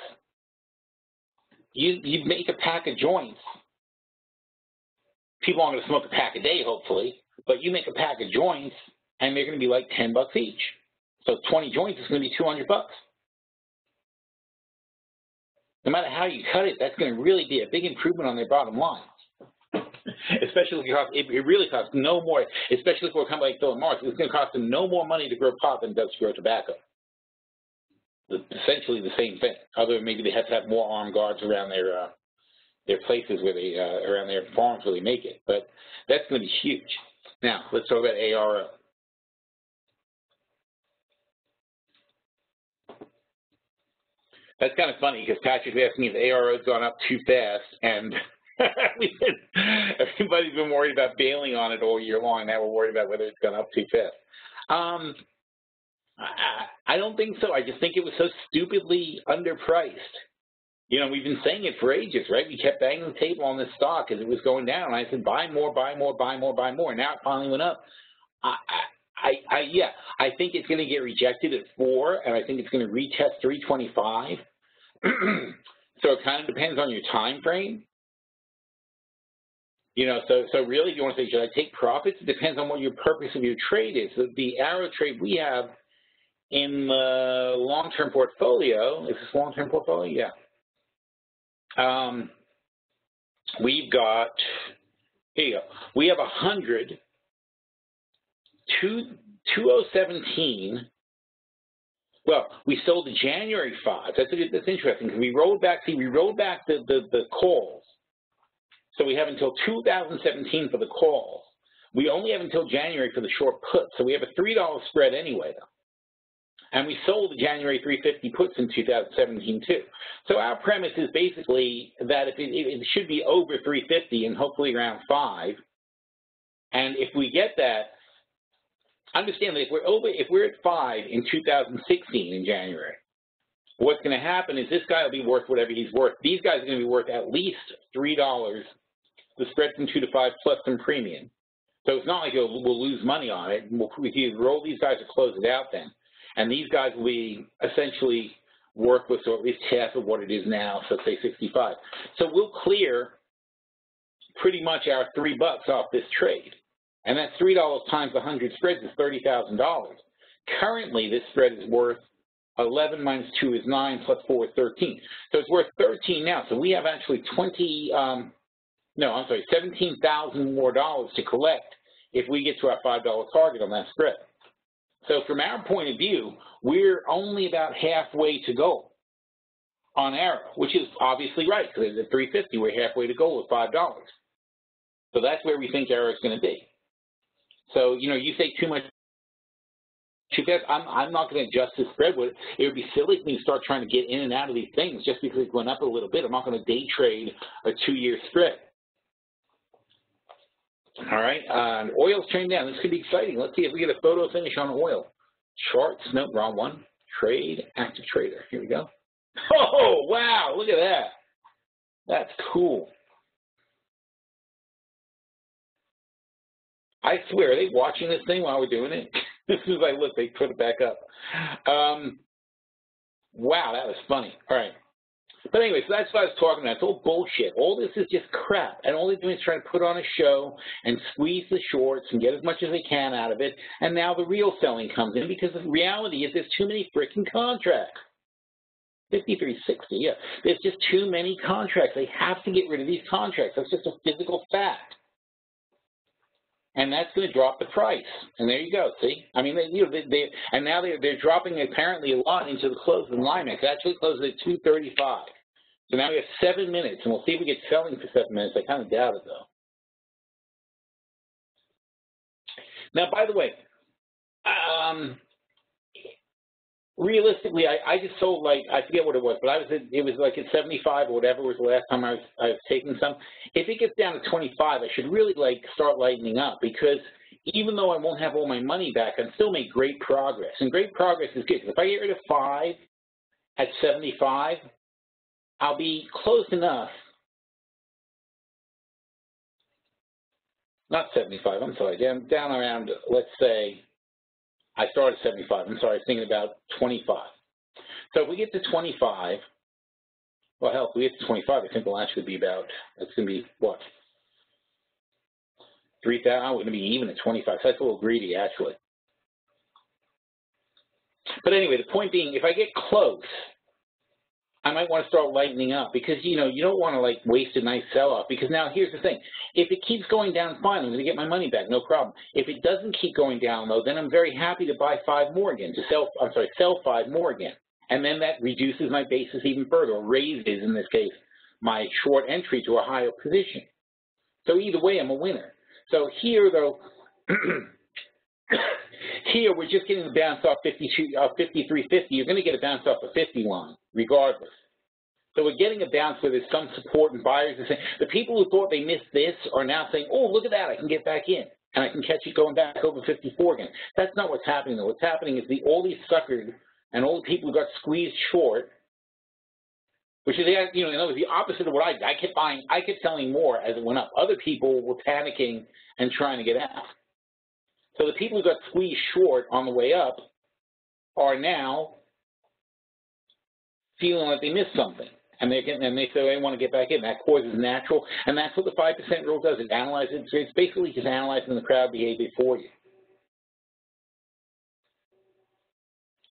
You make a pack of joints. People aren't going to smoke a pack a day, hopefully, but you make a pack of joints, and they're going to be like $10 each. So 20 joints is going to be $200. No matter how you cut it, that's going to really be a big improvement on their bottom line. Especially because it really costs no more, especially for a company like Philip Morris, it's going to cost them no more money to grow pot than it does to grow tobacco. Essentially the same thing. Other than maybe they have to have more armed guards around their places where they, around their farms where they make it. But that's going to be huge. Now, let's talk about ARO. That's kind of funny because Patrick's asking if ARO's gone up too fast, and everybody's been worried about bailing on it all year long. Now we're worried about whether it's gone up too fast. I don't think so. I just think it was so stupidly underpriced. You know, we've been saying it for ages, right? We kept banging the table on this stock as it was going down. And I said, buy more, buy more, buy more, buy more. Now it finally went up. Yeah, I think it's going to get rejected at 4, and I think it's going to retest 325. So it kind of depends on your time frame. You know, so really, if you want to say, should I take profits? It depends on what your purpose of your trade is. So the arrow trade we have in the long-term portfolio, is this long-term portfolio? Yeah. We've got, here you go. We have 100, 2017. Well, we sold the January 5. That's interesting because we rolled back. See, we rolled back the calls. So we have until 2017 for the calls. We only have until January for the short puts. So we have a $3 spread anyway, though. And we sold the January 350 puts in 2017 too. So our premise is basically that if it should be over 350 and hopefully around 5. And if we get that, understand that if we're at 5 in 2016 in January, what's going to happen is this guy will be worth whatever he's worth. These guys are going to be worth at least $3. The spread from 2 to 5 plus some premium. So it's not like we'll lose money on it. We can roll these guys or close it out then. And these guys will be essentially worthless, or at least half of what it is now, so say 65. So we'll clear pretty much our $3 off this trade. And that $3 times 100 spreads is $30,000. Currently, this spread is worth 11 minus 2 is 9, plus 4 is 13. So it's worth 13 now. So we have actually 17,000 more dollars to collect if we get to our $5 target on that spread. So from our point of view, we're only about halfway to go on Arrow, which is obviously right, because at 350, we're halfway to go with $5. So that's where we think Arrow is going to be. So, you know, you say too much too fast, I'm not going to adjust the spread with it. It would be silly for me to start trying to get in and out of these things just because it went up a little bit. I'm not going to day trade a 2-year spread. All right, oil's trading down. This could be exciting. Let's see if we get a photo finish on oil. Charts, no, wrong one. Trade, active trader. Here we go. Oh, wow, look at that. That's cool. I swear, are they watching this thing while we're doing it? As soon as I look, they put it back up. Wow, that was funny. All right. But anyway, so that's what I was talking about. It's all bullshit. All this is just crap. And all they're doing is trying to put on a show and squeeze the shorts and get as much as they can out of it. And now the real selling comes in because the reality is there's too many freaking contracts. 5360, yeah. There's just too many contracts. They have to get rid of these contracts. That's just a physical fact. And that's going to drop the price. And there you go. See, I mean, and now they're dropping apparently a lot into the close of the NYMEX. Actually closes at 235. So now we have 7 minutes, and we'll see if we get selling for 7 minutes. I kind of doubt it though. Now, by the way, realistically, I just sold like, I forget what it was, but it was like at 75 or whatever was the last time I was taking some. If it gets down to 25, I should really like start lightening up because even though I won't have all my money back, I can still make great progress. And great progress is good. If I get rid of 5 at 75, I'll be close enough. Not 75, I'm sorry, down around, let's say, I started at 75. I'm sorry, I was thinking about 25. So if we get to 25, well, hell, if we get to 25, I think we'll actually be about, it's going to be, what, 3,000? We're going to be even at 25. So that's a little greedy, actually. But anyway, the point being, if I get close, I might want to start lightening up because, you know, you don't want to, like, waste a nice sell-off because now here's the thing. If it keeps going down, fine, I'm going to get my money back, no problem. If it doesn't keep going down, though, then I'm very happy to buy 5 more again, sell 5 more again. And then that reduces my basis even further, or raises, in this case, my short entry to a higher position. So either way, I'm a winner. So here, though, here we're just getting the bounce off 53.50. You're going to get a bounce off the 50 line, regardless. So we're getting a bounce where there's some support, and buyers are saying, the people who thought they missed this are now saying, oh, look at that, I can get back in, and I can catch it going back over 54 again. That's not what's happening, though. What's happening is all these suckers and all the people who got squeezed short, which is, you know, in other words, the opposite of what I did. I kept buying, I kept selling more as it went up. Other people were panicking and trying to get out. So the people who got squeezed short on the way up are now feeling like they missed something, and they say they want to get back in. That causes natural, and that's what the 5% rule does. It analyzes. It's basically just analyzing the crowd behavior for you.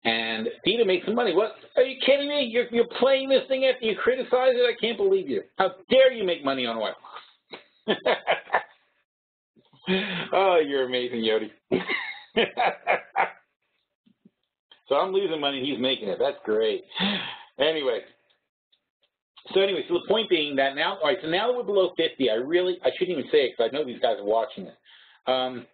And Dita makes some money. What? Are you kidding me? You're playing this thing after you criticize it? I can't believe you. How dare you make money on oil? Oh, you're amazing, Yodi. So I'm losing money, he's making it. That's great. Anyway. So the point being that now, all right, so now that we're below 50, I shouldn't even say it because I know these guys are watching it.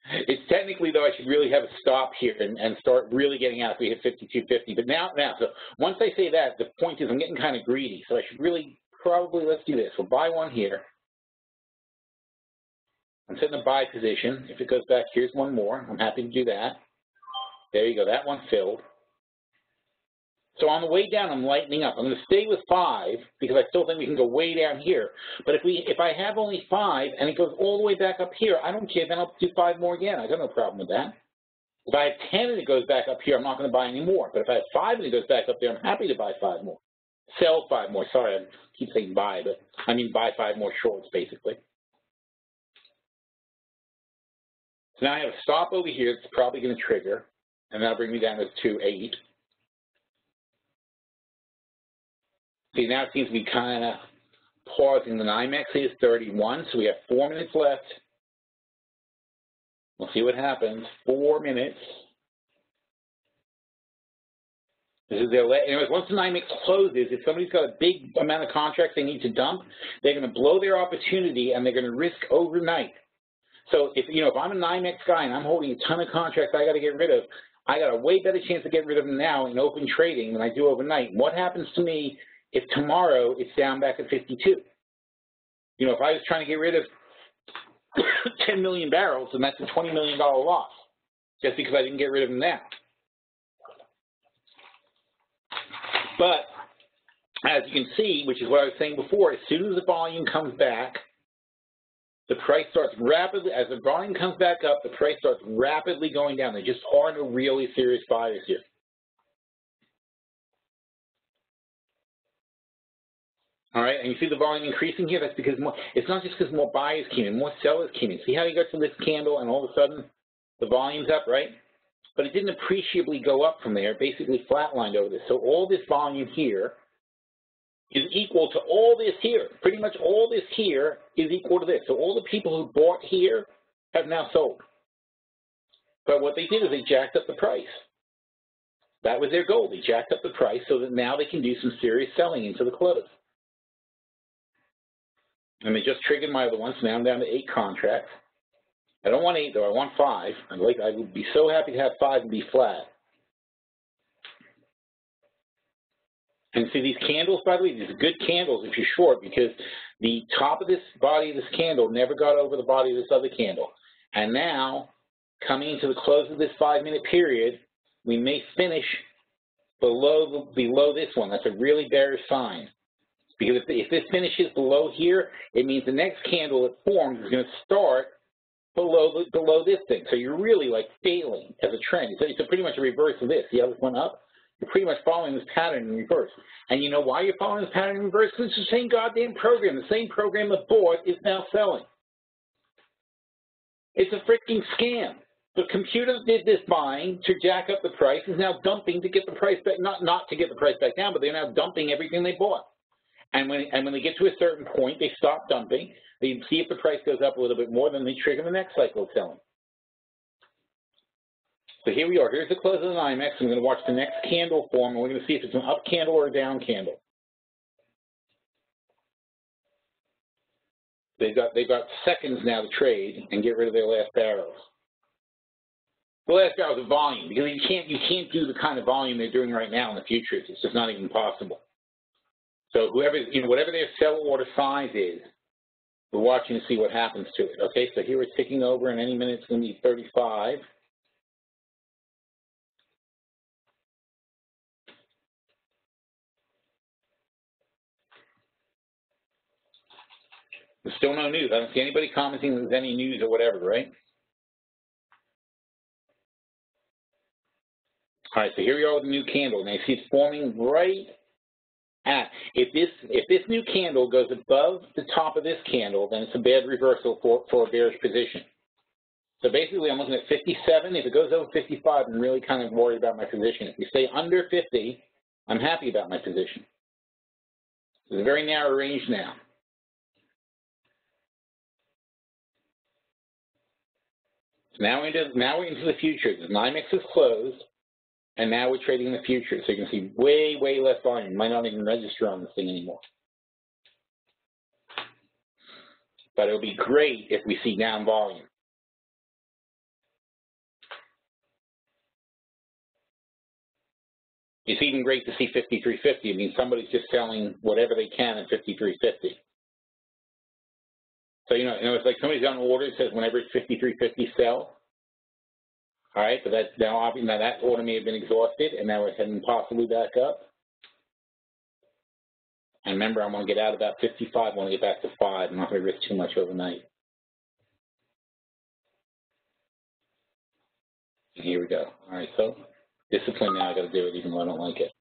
It's technically, though, I should really have a stop here and start really getting out if we hit 52.50. But now, so once I say that, the point is I'm getting kind of greedy. So I should really probably, let's do this. We'll buy one here. I'm setting a buy position. If it goes back, here's one more. I'm happy to do that. There you go. That one filled. So on the way down, I'm lightening up. I'm going to stay with 5 because I still think we can go way down here. But if I have only 5 and it goes all the way back up here, I don't care. Then I'll do 5 more again. I got no problem with that. If I have 10 and it goes back up here, I'm not going to buy any more. But if I have 5 and it goes back up there, I'm happy to buy 5 more. Sell 5 more. Sorry, I keep saying buy, but I mean buy 5 more shorts, basically. So now I have a stop over here. It's probably going to trigger, and that'll bring me down to 2.8. See, now it seems to be kind of pausing. The NYMEX is 31, so we have 4 minutes left. We'll see what happens. 4 minutes. This is their anyways, once the NYMEX closes, if somebody's got a big amount of contracts they need to dump, they're going to blow their opportunity and they're going to risk overnight. So if I'm a NYMEX guy and I'm holding a ton of contracts I got to get rid of, I got a way better chance to get rid of them now in open trading than I do overnight. And what happens to me if tomorrow it's down back at 52? If I was trying to get rid of 10 million barrels, then that's a $20 million loss just because I didn't get rid of them now. But as you can see, which is what I was saying before, as soon as the volume comes back, the price starts rapidly, as the volume comes back up, the price starts rapidly going down. There just are no really serious buyers here. All right, and you see the volume increasing here? That's because it's not just because more buyers came in, more sellers came in. See how you got to this candle and all of a sudden the volume's up, right? But it didn't appreciably go up from there. It basically flatlined over this. So all this volume here is equal to all this here. Pretty much all this here is equal to this. So all the people who bought here have now sold. But what they did is they jacked up the price. That was their goal. They jacked up the price so that now they can do some serious selling into the close. And they just triggered my other one, so now I'm down to 8 contracts. I don't want 8 though, I want 5. I would be so happy to have 5 and be flat. And see these candles, by the way, these are good candles if you're short because the top of this body of this candle never got over the body of this other candle. And now, coming into the close of this 5-minute period, we may finish below this one. That's a really bearish sign. Because if this finishes below here, it means the next candle that forms is going to start below this thing. So you're really like failing as a trend. It's pretty much a reverse of this. See how this went up? You're pretty much following this pattern in reverse. And you know why you're following this pattern in reverse? Because it's the same goddamn program. The same program that bought is now selling. It's a freaking scam. The computer did this buying to jack up the price, is now dumping to get the price back, not to get the price back down, but they're now dumping everything they bought. And when they get to a certain point, they stop dumping. They see if the price goes up a little bit more, then they trigger the next cycle of selling. So here we are. Here's the close of the NYMEX. I'm going to watch the next candle form, and we're going to see if it's an up candle or a down candle. They've got seconds now to trade and get rid of their last barrels. The last barrels of volume, because you can't do the kind of volume they're doing right now in the futures. It's just not even possible. So whatever their sell order size is, we're watching to see what happens to it. Okay, so here we're ticking over, and any minute it's going to be 35. There's still no news. I don't see anybody commenting there's any news or whatever, right? All right, so here we are with a new candle. Now you see it's forming right at, if this new candle goes above the top of this candle, then it's a bad reversal for a bearish position. So basically I'm looking at 57. If it goes over 55, I'm really kind of worried about my position. If we stay under 50, I'm happy about my position. It's a very narrow range now. So now we're into the futures. The NYMEX is closed, and now we're trading the futures. So you can see way, way less volume. Might not even register on this thing anymore. But it'll be great if we see down volume. It's even great to see 53.50. I mean, somebody's just selling whatever they can at 53.50. So, it's like somebody's on order that says whenever it's 53.50, sell. All right, but now that order may have been exhausted, and now we're heading possibly back up. And remember, I want to get out about 55. I want to get back to 5. I'm not going to risk too much overnight. And here we go. All right, so discipline now. I got to do it even though I don't like it.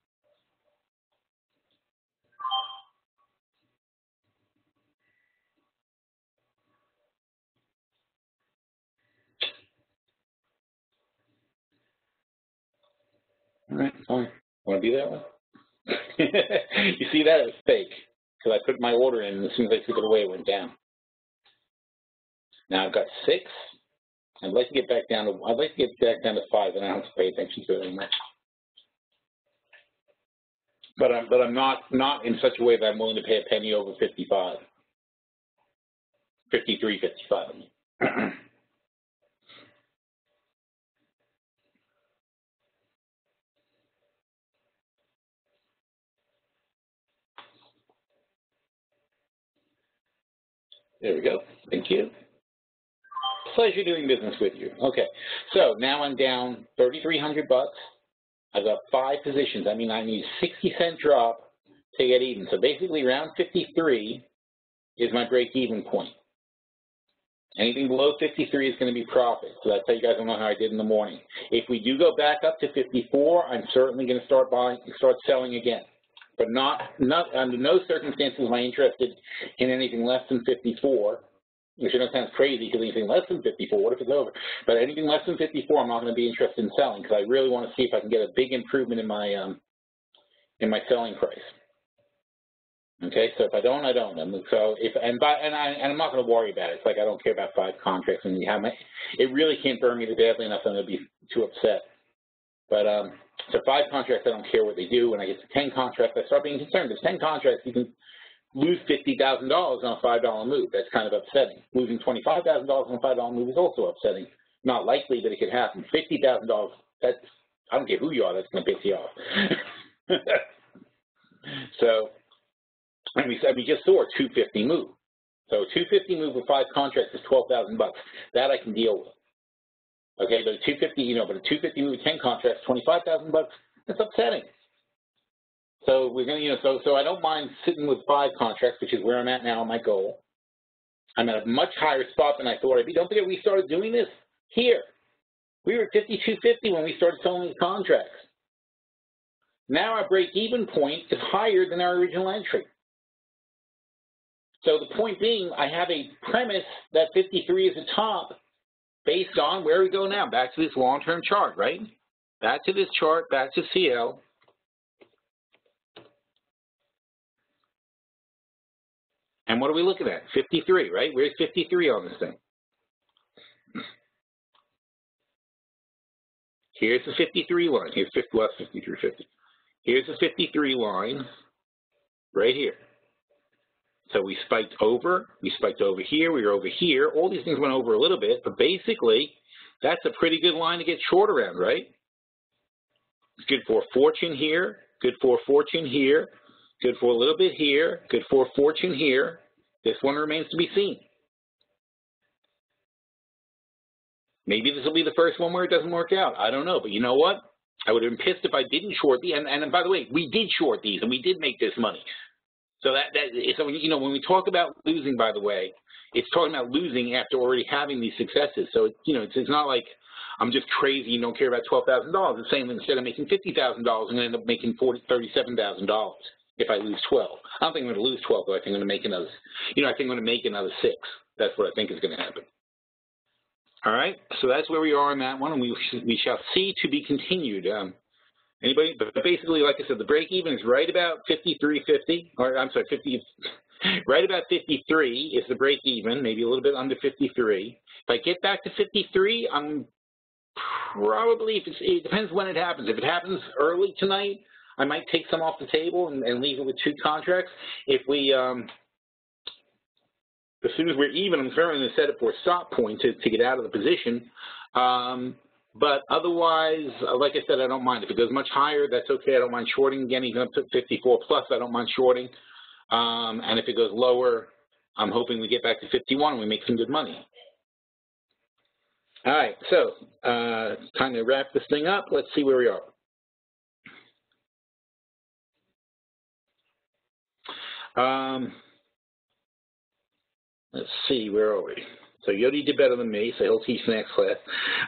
All right, fine. Want to do that one? You see that? It was fake because I put my order in, and as soon as I took it away, it went down. Now I've got 6. I'd like to get back down to 5, and I don't have to pay attention to it anymore. But I'm not in such a way that I'm willing to pay a penny over 55. 53.55. I mean. There we go. Thank you. Pleasure doing business with you. Okay, so now I'm down 3,300 bucks. I've got 5 positions. I mean, I need a 60-cent drop to get even. So basically, around 53 is my break-even point. Anything below 53 is going to be profit. So that's how you guys know how I did in the morning. If we do go back up to 54, I'm certainly going to start selling again. But under no circumstances am I interested in anything less than 54, which I know sounds crazy because anything less than 54, what if it's over? But anything less than 54, I'm not going to be interested in selling because I really want to see if I can get a big improvement in my selling price. Okay, so if I don't, I don't. So I'm not going to worry about it. It's like I don't care about 5 contracts, and it really can't burn me to badly enough. I'm going to be too upset. But so 5 contracts, I don't care what they do. When I get to 10 contracts, I start being concerned. There's 10 contracts, you can lose $50,000 on a $5 move. That's kind of upsetting. Losing $25,000 on a $5 move is also upsetting. Not likely, but it could happen. $50,000, that's, I don't care who you are, that's going to piss you off. So, and we just saw a 250 move. So a 250 move with 5 contracts is $12,000 bucks. That I can deal with. Okay, but a 250, but a 250 move with 10 contracts, $25,000 bucks, that's upsetting. So we're going to, so I don't mind sitting with 5 contracts, which is where I'm at now on my goal. I'm at a much higher spot than I thought I'd be. Don't forget, we started doing this here. We were at 52.50 when we started selling these contracts. Now our break-even point is higher than our original entry. So the point being, I have a premise that 53 is the top, based on where we go now, back to this long-term chart, right? Back to this chart, back to CL. And what are we looking at? 53, right? Where's 53 on this thing? Here's the 53 line. Here's 50, well, 53.50. Here's the 53 line right here. So we spiked over here, we were over here. All these things went over a little bit, but basically, that's a pretty good line to get short around, right? It's good for fortune here, good for fortune here, good for a little bit here, good for fortune here. This one remains to be seen. Maybe this will be the first one where it doesn't work out. I don't know, but you know what? I would have been pissed if I didn't short these. And by the way, we did short these, and we did make this money. So so you know, when we talk about losing, by the way, it's talking about losing after already having these successes. So you know, it's not like I'm just crazy and don't care about $12,000. It's saying that instead of making $50,000, I'm going to end up making $37,000 if I lose 12. I don't think I'm going to lose 12, but I think I'm going to make another. You know, I think I'm going to make another 6. That's what I think is going to happen. All right, so that's where we are on that one, and we shall see to be continued. Anybody? But basically, like I said, the break even is right about 53.50, or I'm sorry, 50. Right about 53 is the break even, maybe a little bit under 53. If I get back to 53, I'm probably, it depends when it happens. If it happens early tonight, I might take some off the table and leave it with 2 contracts. If we, as soon as we're even, I'm currently going to set it for a stop point to get out of the position. But otherwise, like I said, I don't mind. If it goes much higher, that's okay. I don't mind shorting again, even up to 54 plus. I don't mind shorting. And if it goes lower, I'm hoping we get back to 51 and we make some good money. All right, so time to wrap this thing up. Let's see where we are. Let's see, where are we? So Yodi did better than me, so he'll teach the next class.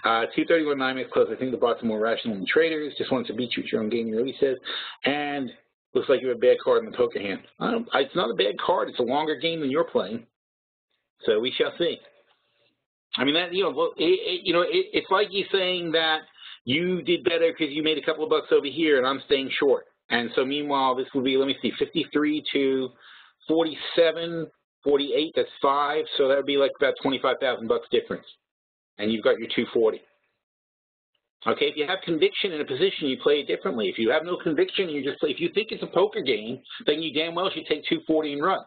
231 NYMEX close. I think the bots are more rational than traders. Just wanted to beat you at your own game, Yodi says. And looks like you have a bad card in the poker hand. It's not a bad card. It's a longer game than you're playing. So we shall see. I mean, that, you know, it's like you saying that you did better because you made a couple of bucks over here and I'm staying short. And so meanwhile, this will be, let me see, 53 to 47, 48, that's 5. So that would be like about 25,000 bucks difference. And you've got your 240. Okay, if you have conviction in a position, you play it differently. If you have no conviction, you just play. If you think it's a poker game, then you damn well should take 240 and run.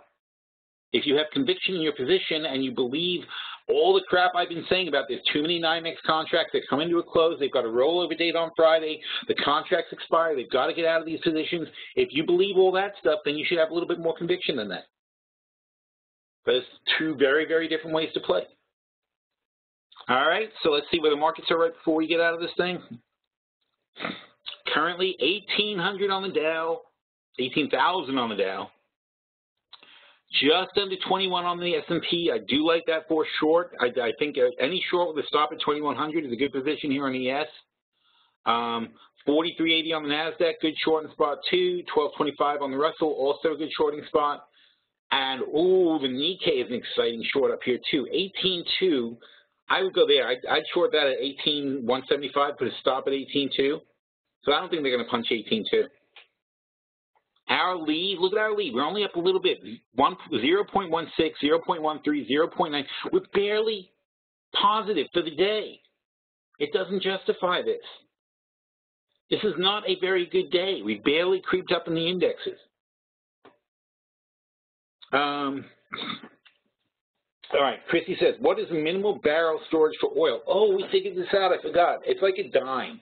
If you have conviction in your position and you believe all the crap I've been saying about there's too many NYMEX contracts that come into a close, they've got a rollover date on Friday, the contracts expire, they've got to get out of these positions. If you believe all that stuff, then you should have a little bit more conviction than that. There's 2 very, very different ways to play. All right, so let's see where the markets are right before we get out of this thing. Currently, 1,800 on the Dow, 18,000 on the Dow. Just under 21 on the S&P. I do like that for short. I think any short with a stop at 2,100 is a good position here on ES. 43.80 on the NASDAQ, good shorting spot too. 12.25 on the Russell, also a good shorting spot. And, ooh, the Nikkei is an exciting short up here too. 18.2, I would go there. I'd short that at 18.175, put a stop at 18.2. So I don't think they're going to punch 18.2. Our lead, look at our lead. We're only up a little bit, 0.16, 0.13, 0.9. We're barely positive for the day. It doesn't justify this. This is not a very good day. We barely creeped up in the indexes. All right, Chrissy says, what is the minimal barrel storage for oil? Oh, we figured this out. I forgot. It's like a dime.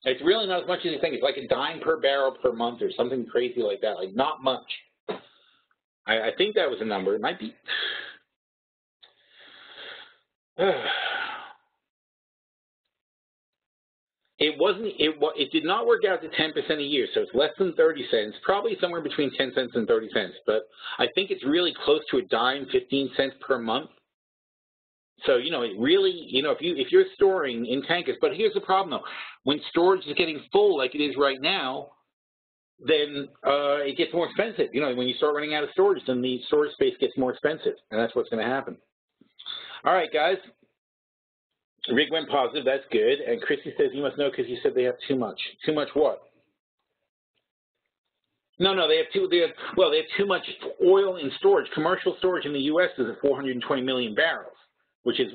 It's really not as much as you think. It's like a dime per barrel per month or something crazy like that. Like, not much. I think that was a number. It might be. It did not work out to 10% a year, so it's less than 30 cents, probably somewhere between 10 cents and 30 cents. But I think it's really close to a dime, 15 cents per month. So, you know, it really, you know, if you're storing in tankers, but here's the problem though, when storage is getting full like it is right now, then it gets more expensive. You know, when you start running out of storage, then the storage space gets more expensive, and that's what's going to happen. All right, guys. Rig went positive. That's good. And Chrissy says you must know because you said they have too much. Too much what? No, they have too much oil in storage. Commercial storage in the U.S. is at 420 million barrels, which is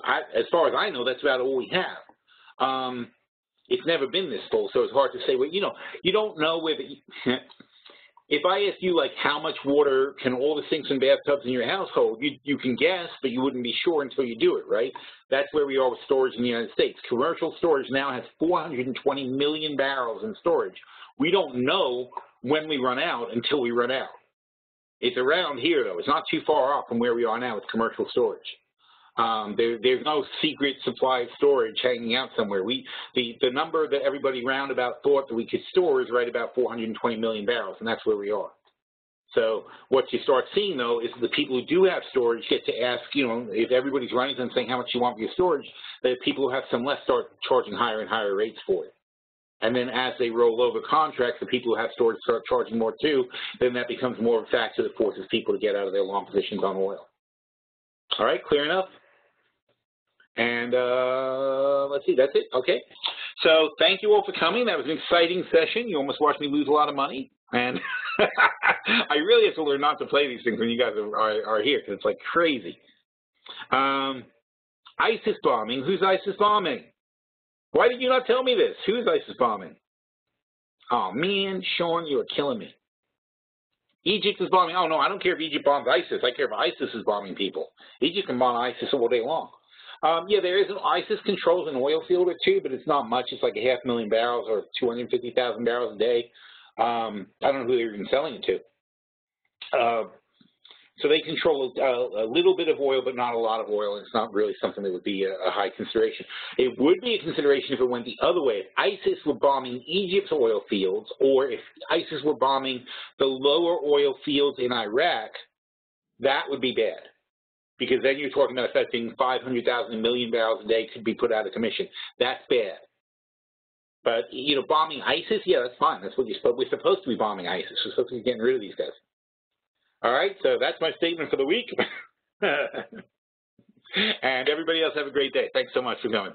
as far as I know, that's about all we have. It's never been this full, so it's hard to say. Well, you don't know whether. If I ask you, like, how much water can all the sinks and bathtubs in your household, you can guess, but you wouldn't be sure until you do it, right? That's where we are with storage in the United States. Commercial storage now has 420 million barrels in storage. We don't know when we run out until we run out. It's around here, though. It's not too far off from where we are now with commercial storage. There's no secret supply of storage hanging out somewhere. The number that everybody roundabout thought that we could store is right about 420 million barrels, and that's where we are. So what you start seeing, though, is the people who do have storage get to ask, if everybody's running and saying how much you want for your storage, the people who have some less start charging higher and higher rates for it. And then as they roll over contracts, the people who have storage start charging more too, then that becomes more of a factor that forces people to get out of their long positions on oil. All right, clear enough? And let's see, that's it. Okay. So thank you all for coming. That was an exciting session. You almost watched me lose a lot of money. And I really have to learn not to play these things when you guys are here because it's like crazy. ISIS bombing. Who's ISIS bombing? Why did you not tell me this? Who's ISIS bombing? Oh, man, Sean, you are killing me. Egypt is bombing. Oh, no, I don't care if Egypt bombs ISIS. I care if ISIS is bombing people. Egypt can bomb ISIS all day long. Yeah, there is an ISIS controls an oil field or two, but it's not much. It's like 500,000 barrels or 250,000 barrels a day. I don't know who they're even selling it to. So they control a little bit of oil, but not a lot of oil. And it's not really something that would be a high consideration. It would be a consideration if it went the other way. If ISIS were bombing Egypt's oil fields, or if ISIS were bombing the lower oil fields in Iraq, that would be bad. Because then you're talking about affecting 500,000 million barrels a day could be put out of commission. That's bad. But, bombing ISIS, yeah, that's fine. That's what we're supposed to be bombing ISIS. We're supposed to be getting rid of these guys. All right, so that's my statement for the week. And everybody else have a great day. Thanks so much for coming.